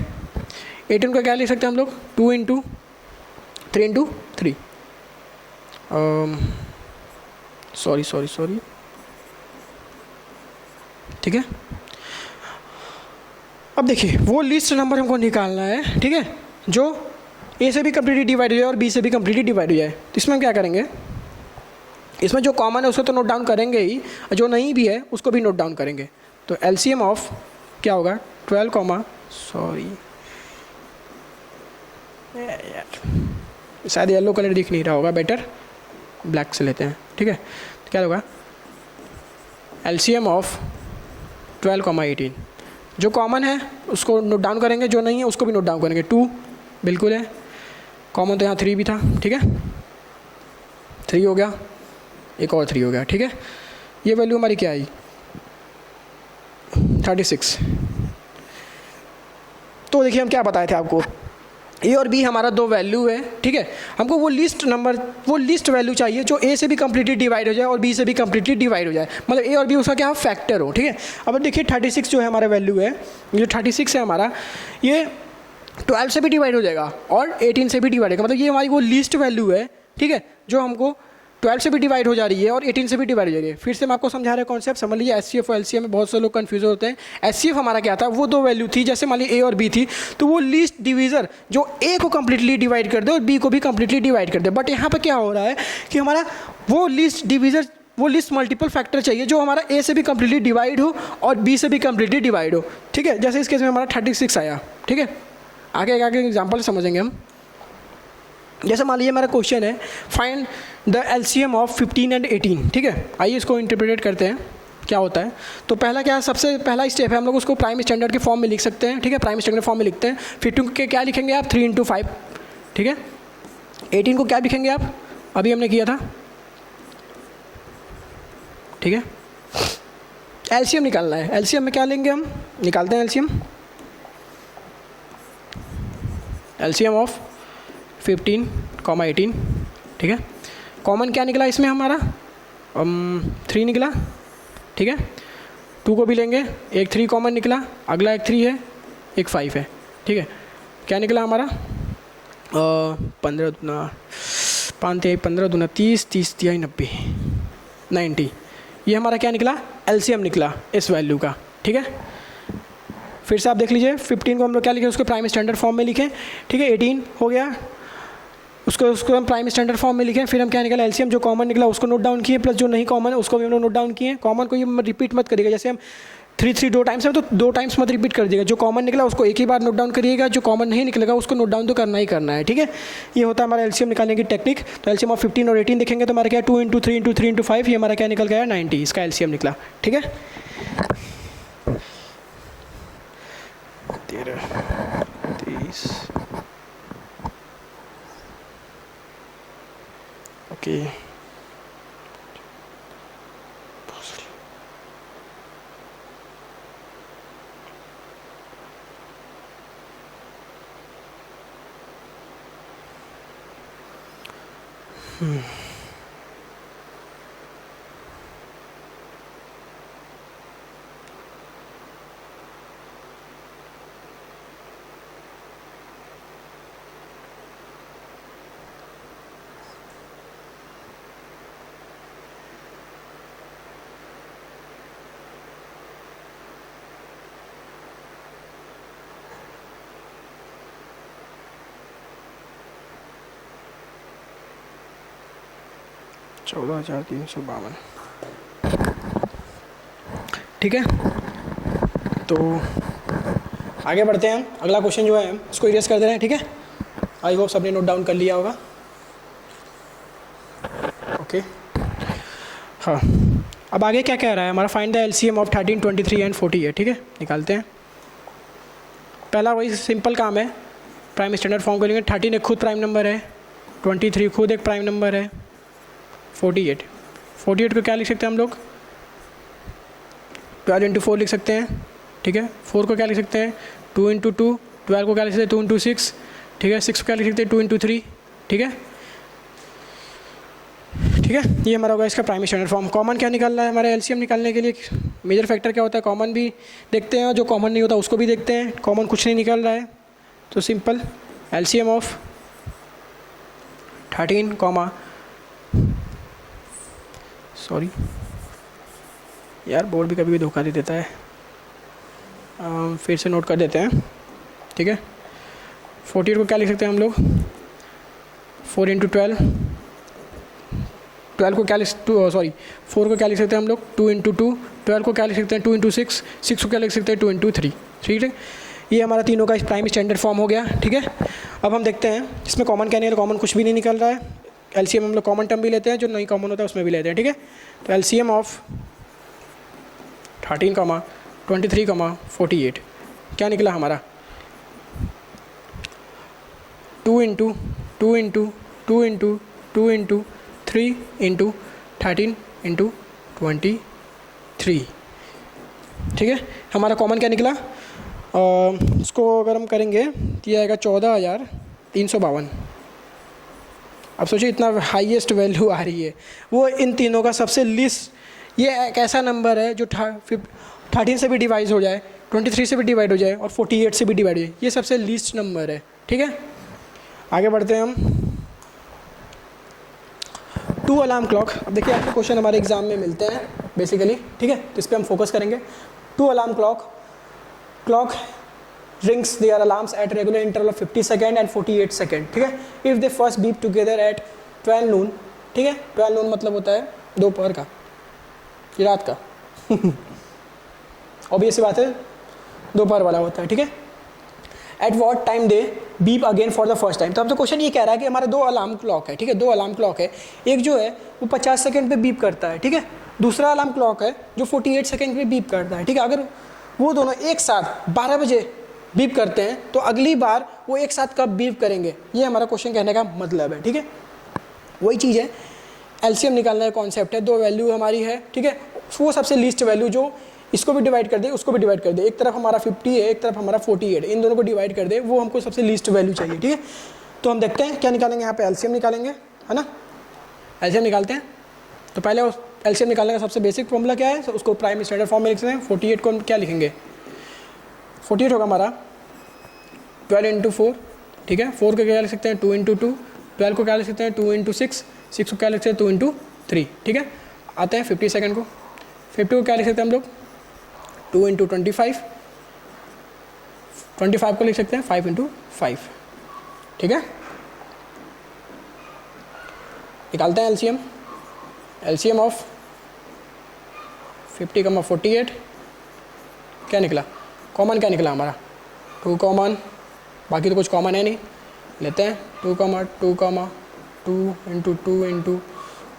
18 को क्या लिख सकते हैं हम लोग, 2 इंटू 3, सॉरी, ठीक है। अब देखिए वो लिस्ट नंबर हमको निकालना है, ठीक है, जो A से भी कम्प्लीटली डिवाइड हो जाए और B से भी कम्प्लीटली डिवाइड हो जाए। तो इसमें हम क्या करेंगे, इसमें जो कॉमन है उसको तो नोट डाउन करेंगे ही, जो नहीं भी है उसको भी नोट डाउन करेंगे। तो LCM ऑफ क्या होगा 12, शायद येलो कलर दिख नहीं रहा होगा, बेटर ब्लैक से लेते हैं, ठीक है। तो क्या होगा LCM ऑफ 12, 18, जो कॉमन है उसको नोट डाउन करेंगे, जो नहीं है उसको भी नोट डाउन करेंगे। 2 बिल्कुल है, कॉमन तो यहाँ 3 भी था, ठीक है। 3 हो गया, एक और 3 हो गया, ठीक है। ये वैल्यू हमारी क्या आई 36। तो देखिए हम क्या बताए थे आपको, A और B हमारा दो वैल्यू है, ठीक है। हमको वो लिस्ट नंबर, वो लिस्ट वैल्यू चाहिए जो A से भी कम्प्लीटली डिवाइड हो जाए और B से भी कम्प्लीटली डिवाइड हो जाए, मतलब A और B उसका क्या फैक्टर हो, ठीक है। अब देखिए 36 जो है हमारा वैल्यू है, जो 36 है हमारा, ये 12 से भी डिवाइड हो जाएगा और 18 से भी डिवाइड होगा, मतलब ये हमारी वो लिस्ट वैल्यू है, ठीक है, जो हमको 12 से भी डिवाइड हो जा रही है और 18 से भी डिवाइड हो जा रही है। फिर से मैं आपको समझा रहा कॉन्सेप्ट, समझ लीजिए। SCF और LCM में बहुत से लोग कंफ्यूज होते हैं। SCF हमारा क्या था, वो दो वैल्यू थी, जैसे मान लीजिए A और B थी, तो वो लिस्ट डिवीज़र जो A को कम्प्लीटली डिवाइड कर दे और B को भी कम्प्लीटली डिवाइड कर दे। बट यहाँ पर क्या हो रहा है कि हमारा वो लिस्ट डिवीज़र, वो लिस्ट मल्टीपल फैक्टर चाहिए जो हमारा A से भी कम्प्लीटली डिवाइड हो और B से भी कम्प्लीटली डिवाइड हो, ठीक है। जैसे इस केस में हमारा 36 आया, ठीक है। आगे एग्जाम्पल समझेंगे हम। जैसे मान लीजिए हमारा क्वेश्चन है find the LCM of 15 and 18, ठीक है। आइए इसको इंटरप्रेट करते हैं। क्या होता है। तो पहला क्या है, सबसे पहला स्टेप है, हम लोग उसको प्राइम स्टैंडर्ड के फॉर्म में लिख सकते हैं, ठीक है, प्राइम स्टैंडर्ड फॉर्म में लिखते हैं। फिर 2 के क्या लिखेंगे आप, 3 × 5, ठीक है। 18 को क्या लिखेंगे आप, अभी हमने किया था, ठीक है। एलसीएम निकालना है, एलसीएम में क्या लेंगे हम, निकालते हैं एलसीएम। एलसीएम ऑफ 15, 18, ठीक है। कॉमन क्या निकला इसमें हमारा, 3 निकला, ठीक है। 2 को भी लेंगे, एक 3 कॉमन निकला, अगला एक 3 है, एक 5 है, ठीक है। क्या निकला हमारा, 15 दूना 5 × 15 दूना 30, 30 × 90, 90। ये हमारा क्या निकला, एलसीएम निकला इस वैल्यू का, ठीक है। फिर से आप देख लीजिए, 15 को हम लोग क्या लिखे, उसको प्राइम स्टैंडर्ड फॉर्म में लिखें, ठीक है। 18 हो गया, उसको हम प्राइम स्टैंडर्ड फॉर्म में लिखें। फिर हम क्या निकला, एलसीएम जो कॉमन निकला उसको नोट डाउन किए, प्लस जो नहीं कॉमन है उसको भी हम लोग नोट डाउन किए। कॉमन को ये रिपीट मत करिएगा, जैसे हम 3 2 टाइम्स है तो 2 टाइम्स मत रिपीट कर दिएगा। जो कॉमन निकला उसको एक ही बार नोट डाउन करिएगा, जो कॉमन नहीं निकलेगा उसको नोट डाउन तो करना ही करना है, ठीक है। ये होता है हमारा एलसीएम निकालने की टेक्निक। तो एलसीएम ऑफ 15 और 18 देखेंगे तो हमारा क्या, 2 × 3 × 3 × 5, ये हमारा क्या निकल गया, 90, इसका एलसीएम निकला, ठीक है। 13, 30, ओके। $14,352, ठीक है। तो आगे बढ़ते हैं हम, अगला क्वेश्चन जो है उसको इरेज कर दे रहे हैं, ठीक है। आई होप सबने नोट डाउन कर लिया होगा, ओके। हाँ, अब आगे क्या कह रहा है हमारा, find the LCM of 13, 23 and 48, ठीक है। निकालते हैं। पहला वही सिंपल काम है, प्राइम स्टैंडर्ड फॉर्म करेंगे। 13 एक खुद प्राइम नंबर है, 23 खुद एक प्राइम नंबर है, 48 को क्या लिख सकते हैं हम लोग, 12 × 4 लिख सकते हैं, ठीक है। 4 को क्या लिख सकते हैं, 2 × 2, 12 को क्या लिख सकते हैं, 2 × 6, ठीक है। 6 को क्या लिख सकते हैं, 2 × 3, ठीक है, ठीक है। ये हमारा होगा इसका प्राइम स्टैंडर्ड फॉर्म। कॉमन क्या निकालना है हमारे एलसीएम निकालने के लिए, मेजर फैक्टर क्या होता है, कॉमन भी देखते हैं और जो कॉमन नहीं होता उसको भी देखते हैं। कॉमन कुछ नहीं निकल रहा है तो सिंपल एलसीएम ऑफ 13, सॉरी यार बोर्ड भी कभी भी धोखा दे देता है, फिर से नोट कर देते हैं, ठीक है। 48 को क्या लिख सकते हैं हम लोग, 4 × 12, 12 को क्या लिख 4 को क्या लिख सकते हैं हम लोग, 2 × 2, 12 को क्या लिख सकते हैं, 2 × 6, 6 को क्या लिख सकते हैं, 2 × 3, ठीक है। ये हमारा तीनों का प्राइम स्टैंडर्ड फॉर्म हो गया, ठीक है। अब हम देखते हैं इसमें कॉमन क्या निकल, कॉमन कुछ भी नहीं निकल रहा है। एलसीएम हम लोग कॉमन टर्म भी लेते हैं, जो नहीं कॉमन होता है उसमें भी लेते हैं, ठीक है। तो एलसीएम ऑफ 13, 23, 48 क्या निकला हमारा, 2 × 2 × 2 × 2 × 3 × 13 × 23, ठीक है। हमारा कॉमन क्या निकला, इसको अगर हम करेंगे तो ये आएगा 14,352। अब सोचिए इतना हाईएस्ट वैल्यू आ रही है, वो इन तीनों का सबसे लीस्ट, ये एक ऐसा नंबर है जो 13 से भी डिवाइड हो जाए, 23 से भी डिवाइड हो जाए और 48 से भी डिवाइड हो जाए, ये सबसे लीस्ट नंबर है, ठीक है। आगे बढ़ते हैं हम, 2 अलार्म क्लॉक। अब देखिए आपके क्वेश्चन हमारे एग्जाम में मिलते हैं बेसिकली, ठीक है, तो इस पर हम फोकस करेंगे। 2 alarm clock rings their alarms at regular interval of 50 second and 48 second, ठीक है। If they first beep together at 12 noon, ठीक है। 12 noon मतलब होता है दोपहर का, ये रात का ऑब्वियस बात है, दोपहर वाला होता है, ठीक है। At what time they beep again for the first time. तो अब तो क्वेश्चन ये कह रहा है कि हमारे 2 अलार्म क्लॉक है, ठीक है, 2 अलार्म क्लॉक है। एक जो है वो 50 सेकेंड पे बीप करता है, ठीक है, दूसरा अलार्म क्लॉक है जो 48 सेकेंड पे बीप करता है, ठीक है। अगर वो दोनों एक साथ 12 बजे बीप करते हैं तो अगली बार वो एक साथ कब बीप करेंगे, ये हमारा क्वेश्चन कहने का मतलब है, ठीक है। वही चीज़ है, एलसीएम निकालने का कॉन्सेप्ट है, दो वैल्यू हमारी है, ठीक है। वो सबसे लीस्ट वैल्यू जो इसको भी डिवाइड कर दे उसको भी डिवाइड कर दे, एक तरफ हमारा 50 है एक तरफ हमारा 48, इन दोनों को डिवाइड कर दे, वो हमको सबसे लीस्ट वैल्यू चाहिए, ठीक है। तो हम देखते हैं क्या निकालेंगे, यहाँ पे एलसीएम निकालेंगे, है ना। एलसीएम निकालते हैं तो पहले एलसीएम निकालने का सबसे बेसिक फॉर्मूला क्या है, तो उसको प्राइम स्टैंडर्ड फॉर्म में लिखते हैं। 48 को हम क्या लिखेंगे, 48 होगा हमारा 12 × 4, ठीक है। 4 को क्या लिख सकते हैं 2 × 2, 12 को क्या लिख सकते हैं 2 × 6, 6 को क्या लिख सकते हैं 2 × 3, ठीक है। आते हैं 50 सेकेंड को, 50 को क्या लिख सकते हैं हम लोग 2 × 25, 25 को लिख सकते हैं 5 × 5, ठीक है। निकालते हैं एलसीएम, एलसीएम ऑफ 50, 48 क्या निकला, कॉमन क्या निकला हमारा 2 कॉमन, बाकी तो कुछ कॉमन है नहीं, लेते हैं 2, 2 × 2 × 2 ×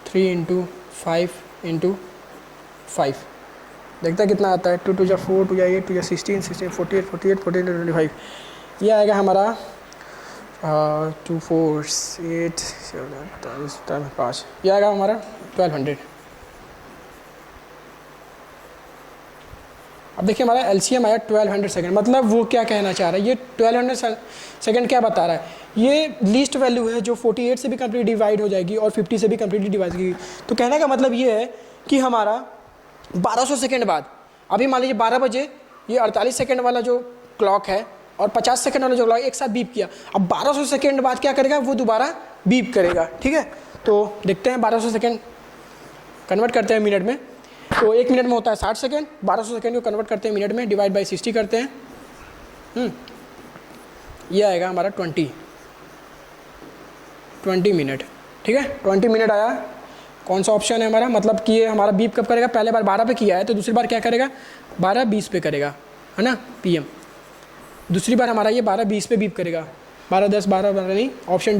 3 × 5 × 5, देखते हैं कितना आता है। 2 × 2 = 4, 2 × 8, 2 × 16, 16 48, 48 14 × 25, ये आएगा हमारा 2 4 8 7 5, ये आएगा हमारा 1200। अब देखिए हमारा एलसीएम आया 1200 सेकेंड, मतलब वो क्या कहना चाह रहा है, ये 1200 सेकेंड क्या बता रहा है, ये लीस्ट वैल्यू है जो 48 से भी कम्प्लीट डिवाइड हो जाएगी और 50 से भी कम्प्लीटली डिवाइड होगी। तो कहने का मतलब ये है कि हमारा 1200 सेकेंड बाद, अभी मान लीजिए 12 बजे ये 48 सेकेंड वाला जो क्लॉक है और 50 सेकेंड वाला जो क्लॉक एक साथ बीप किया, अब 1200 सेकेंड बाद क्या करेगा, वो दोबारा बीप करेगा, ठीक है। तो देखते हैं 1200 सेकेंड कन्वर्ट करते हैं मिनट में, तो 1 मिनट में होता है 60 सेकेंड, 1200 सेकेंड को कन्वर्ट करते हैं मिनट में, डिवाइड बाई 60 करते हैं, ये आएगा हमारा 20 मिनट, ठीक है। 20 मिनट आया, कौन सा ऑप्शन है हमारा, मतलब कि ये हमारा बीप कब करेगा, पहले बार 12 पे किया है तो दूसरी बार क्या करेगा 12:20 पे करेगा, है ना, पीएम। दूसरी बार हमारा ये 12:20 पे बीप करेगा, 12:10 12 नहीं, ऑप्शन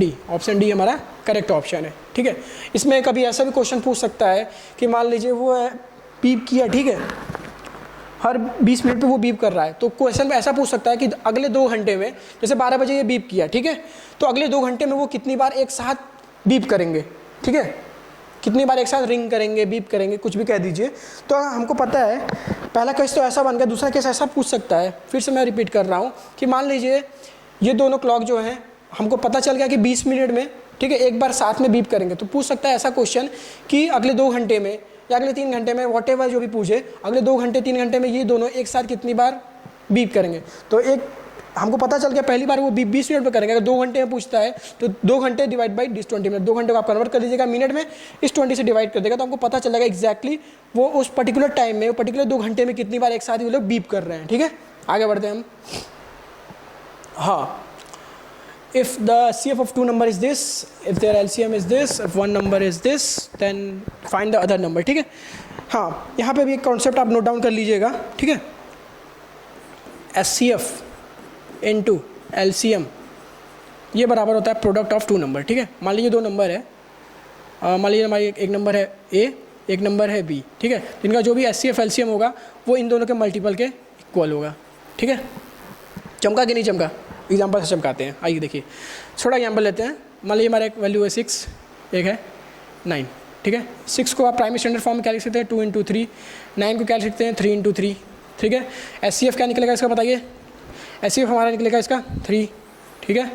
डी हमारा करेक्ट ऑप्शन है, ठीक है। इसमें कभी ऐसा भी क्वेश्चन पूछ सकता है कि मान लीजिए वो है बीप किया, ठीक है, हर 20 मिनट पे वो बीप कर रहा है, तो क्वेश्चन में ऐसा पूछ सकता है कि अगले 2 घंटे में, जैसे 12 बजे ये बीप किया, ठीक है, तो अगले 2 घंटे में वो कितनी बार एक साथ बीप करेंगे, ठीक है, कितनी बार एक साथ रिंग करेंगे, बीप करेंगे, कुछ भी कह दीजिए। तो हमको पता है पहला केस तो ऐसा बन गया, दूसरा केस ऐसा पूछ सकता है, फिर से मैं रिपीट कर रहा हूँ कि मान लीजिए ये दोनों क्लॉक जो हैं हमको पता चल गया कि 20 मिनट में, ठीक है, एक बार साथ में बीप करेंगे, तो पूछ सकता है ऐसा क्वेश्चन कि अगले 2 घंटे में या अगले 3 घंटे में, व्हाटएवर जो भी पूछे, अगले 2 घंटे 3 घंटे में ये दोनों एक साथ कितनी बार बीप करेंगे। तो एक हमको पता चल गया पहली बार वो 20 मिनट में करेंगे, अगर 2 घंटे में पूछता है तो 2 घंटे डिवाइड बाई 20 मिनट, 2 घंटे को आप कन्वर्ट कर दीजिएगा मिनट में, इस 20 से डिवाइड कर देगा तो हमको पता चलेगा एग्जैक्टली वो उस पर्टिकुलर टाइम में, वो पर्टिकुलर 2 घंटे में कितनी बार एक साथ ये लोग बीप कर रहे हैं, ठीक है। आगे बढ़ते हैं हम। हाँ, if the CF of 2 number is this, if their LCM is this, if one number is this, then find the other number, ठीक है। हाँ, यहाँ पे भी एक कॉन्सेप्ट आप नोट डाउन कर लीजिएगा, ठीक है। SCF into LCM ये बराबर होता है प्रोडक्ट ऑफ 2 नंबर, ठीक है। मान लीजिए 2 नंबर है, मान लीजिए हमारी एक नंबर है A, एक नंबर है B, ठीक है, इनका जो भी SCF LCM होगा वो इन दोनों के मल्टीपल के इक्वल होगा, ठीक है। चमका कि नहीं चमका, एग्जाम्पल से चमकाते हैं। आइए देखिए, छोटा एग्जाम्पल लेते हैं। मान लीजिए हमारा एक वैल्यू है 6, एक है 9, ठीक है। 6 को आप प्राइम स्टैंडर्ड फॉर्म में क्या लिख सकते हैं 2 × 3, 9 को क्या लिख सकते हैं 3 × 3, ठीक है। SCF क्या निकलेगा इसका बताइए, SCF हमारा निकलेगा इसका 3, ठीक है।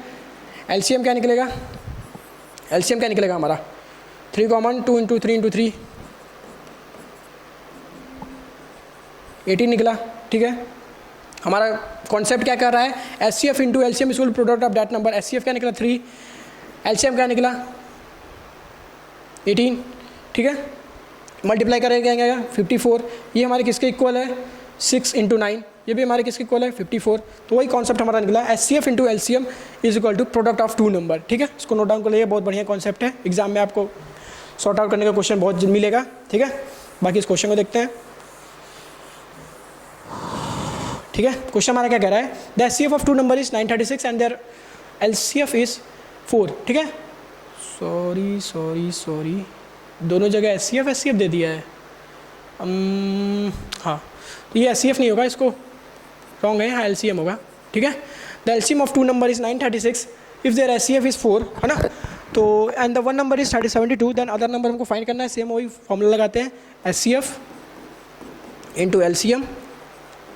LCM क्या निकलेगा, LCM क्या निकलेगा हमारा 3 कॉमन, 2 × 3 × 3 18 निकला, ठीक है। हमारा कॉन्सेप्ट क्या कर रहा है, SCF into LCM is product of that number. SCF क्या निकला 3, LCM क्या निकला 18, ठीक है। मल्टीप्लाई करेंगे क्या 54, ये हमारे किसके इक्वल है 6 × 9, ये भी हमारे किसके इक्वल है 54। तो वही कॉन्सेप्ट हमारा निकला SCF into LCM is equal to product of 2 number, ठीक है। इसको नोट डाउन कर लीजिए, बहुत बढ़िया कॉन्सेप्ट है, एग्जाम में आपको सॉर्ट आउट करने का क्वेश्चन बहुत जल्द मिलेगा, ठीक है। बाकी इस क्वेश्चन को देखते हैं, ठीक है। क्वेश्चन हमारा क्या कह रहा है, the SCF of 2 number is 936 and their LCF is 4, ठीक है। सॉरी दोनों जगह SCF दे दिया है, हाँ, तो ये HCF नहीं होगा, इसको रॉन्ग है, हाँ LCM होगा, ठीक है। The LCM of two number is 936 if their HCF is 4, है ना। तो and the one number is 3072, then other number हमको फाइंड करना है। सेम वही फॉर्मूला लगाते हैं, HCF into LCM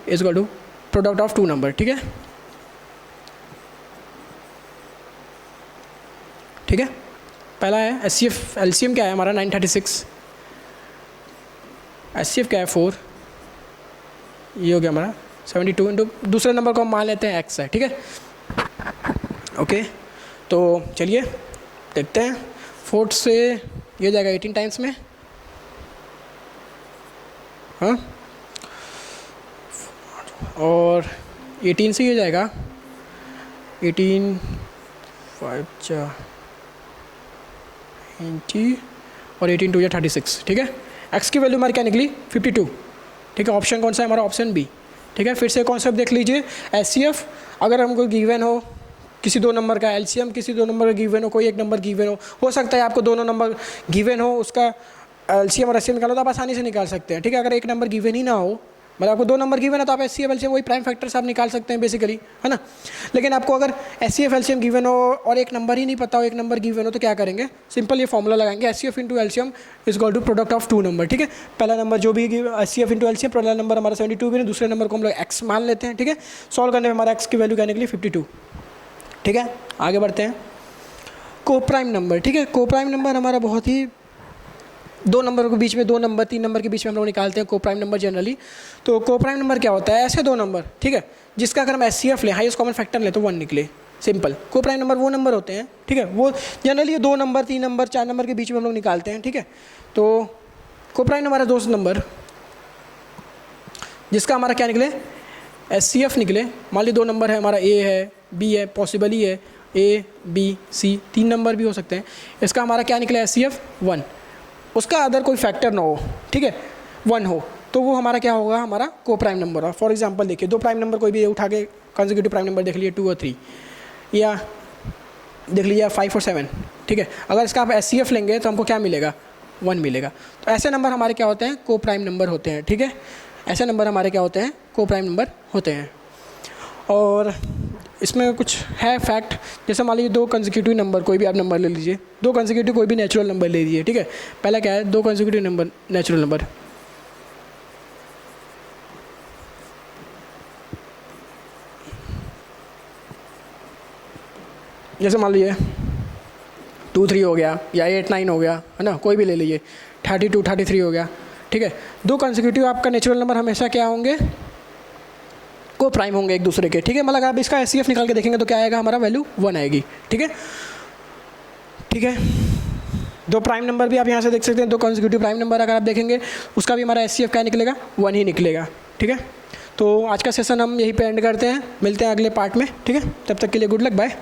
is equal to product of two number, ठीक है। ठीक है, पहला है HCF, LCM क्या है हमारा 936, HCF क्या है 4, ये हो गया हमारा 72 इंटू दूसरे नंबर को हम मान लेते हैं x है, ठीक है। ओके, तो चलिए देखते हैं। 4 से ये जाएगा 18 टाइम्स में, हाँ, और 18 से ये जाएगा 18 5 20 और 18 2 या 36, ठीक है। x की वैल्यू हमारी क्या निकली 52, ठीक है। ऑप्शन कौन सा है हमारा, ऑप्शन बी, ठीक है। फिर से कॉन्सेप्ट देख लीजिए, HCF अगर हमको गिवन हो किसी दो नंबर का, LCM किसी दो नंबर का गिवन हो, कोई एक नंबर गिवन हो सकता है आपको दोनों नंबर गिवन हो, उसका LCM और HCF निकालो तो आप आसानी से निकाल सकते हैं, ठीक है। अगर एक नंबर गिवन ही ना हो, मतलब आपको दो नंबर गिवन है तो आप HCF LCM वही प्राइम फैक्टर से आप निकाल सकते हैं बेसिकली, है ना। लेकिन आपको अगर HCF LCM गिवन हो और एक नंबर ही नहीं पता हो, एक नंबर गिवन हो, तो क्या करेंगे, सिंपल ये फॉर्मूला लगाएंगे, HCF into LCM is equal to product of two number, ठीक है। पहला नंबर जो भी HCF इंटू LCM, पहला नंबर हमारा 72 भी, दूसरे नंबर को हम लोग x मान लेते हैं, ठीक है। सॉल्व करने में हमारा x की वैल्यू क्या निकली 52, ठीक है। आगे बढ़ते हैं, को प्राइम नंबर, ठीक है। को प्राइम नंबर हमारा बहुत ही दो नंबर के बीच में, दो नंबर तीन नंबर के बीच में हम लोग निकालते हैं को प्राइम नंबर जनरली। तो को प्राइम नंबर क्या होता है, ऐसे दो नंबर, ठीक है, जिसका अगर हम HCF लें, हाईएस्ट कॉमन फैक्टर लें तो 1 निकले, सिंपल। को प्राइम नंबर वो नंबर होते हैं, ठीक है, वो जनरली ये दो नंबर तीन नंबर चार नंबर के बीच में हम लोग निकालते हैं, ठीक है। तो को प्राइम हमारा दो नंबर जिसका हमारा क्या निकले HCF निकले। मान ली दो नंबर है हमारा, A है B है, पॉसिबल ही है A B C, तीन नंबर भी हो सकते हैं। इसका हमारा क्या निकले HCF 1, उसका अदर कोई फैक्टर ना हो, ठीक है, 1 हो, तो वो हमारा क्या होगा, हमारा को प्राइम नंबर होगा। फॉर एग्जांपल देखिए, दो प्राइम नंबर कोई भी उठा के कंसेक्यूटिव प्राइम नंबर देख लीजिए 2 और 3, या देख लीजिए 5 और 7, ठीक है। अगर इसका आप HCF लेंगे तो हमको क्या मिलेगा 1 मिलेगा। तो ऐसे नंबर हमारे क्या होते हैं, को प्राइम नंबर होते हैं, ठीक है। ऐसे नंबर हमारे क्या होते हैं, को प्राइम नंबर होते हैं। और इसमें कुछ है फैक्ट, जैसे मान लीजिए दो कंसेक्यूटिव नंबर, कोई भी आप नंबर ले लीजिए, दो कंसेक्यूटिव कोई भी नेचुरल नंबर ले लीजिए, ठीक है। पहला क्या है, दो कंसेक्यूटिव नंबर नेचुरल नंबर, जैसे मान लीजिए 2 3 हो गया, या 8 9 हो गया, है ना, कोई भी ले लीजिए, 32 33 हो गया, ठीक है। दो कंसेक्यूटिव आपका नेचुरल नंबर हमेशा क्या होंगे, को प्राइम होंगे एक दूसरे के, ठीक है। मतलब आप इसका HCF निकाल के देखेंगे तो क्या आएगा, हमारा वैल्यू 1 आएगी, ठीक है। ठीक है, दो प्राइम नंबर भी आप यहाँ से देख सकते हैं, दो कंसेक्यूटिव प्राइम नंबर अगर आप देखेंगे उसका भी हमारा HCF क्या निकलेगा 1 ही निकलेगा, ठीक है। तो आज का सेशन हम यहीं पे एंड करते हैं, मिलते हैं अगले पार्ट में, ठीक है। तब तक के लिए गुड लक, बाय।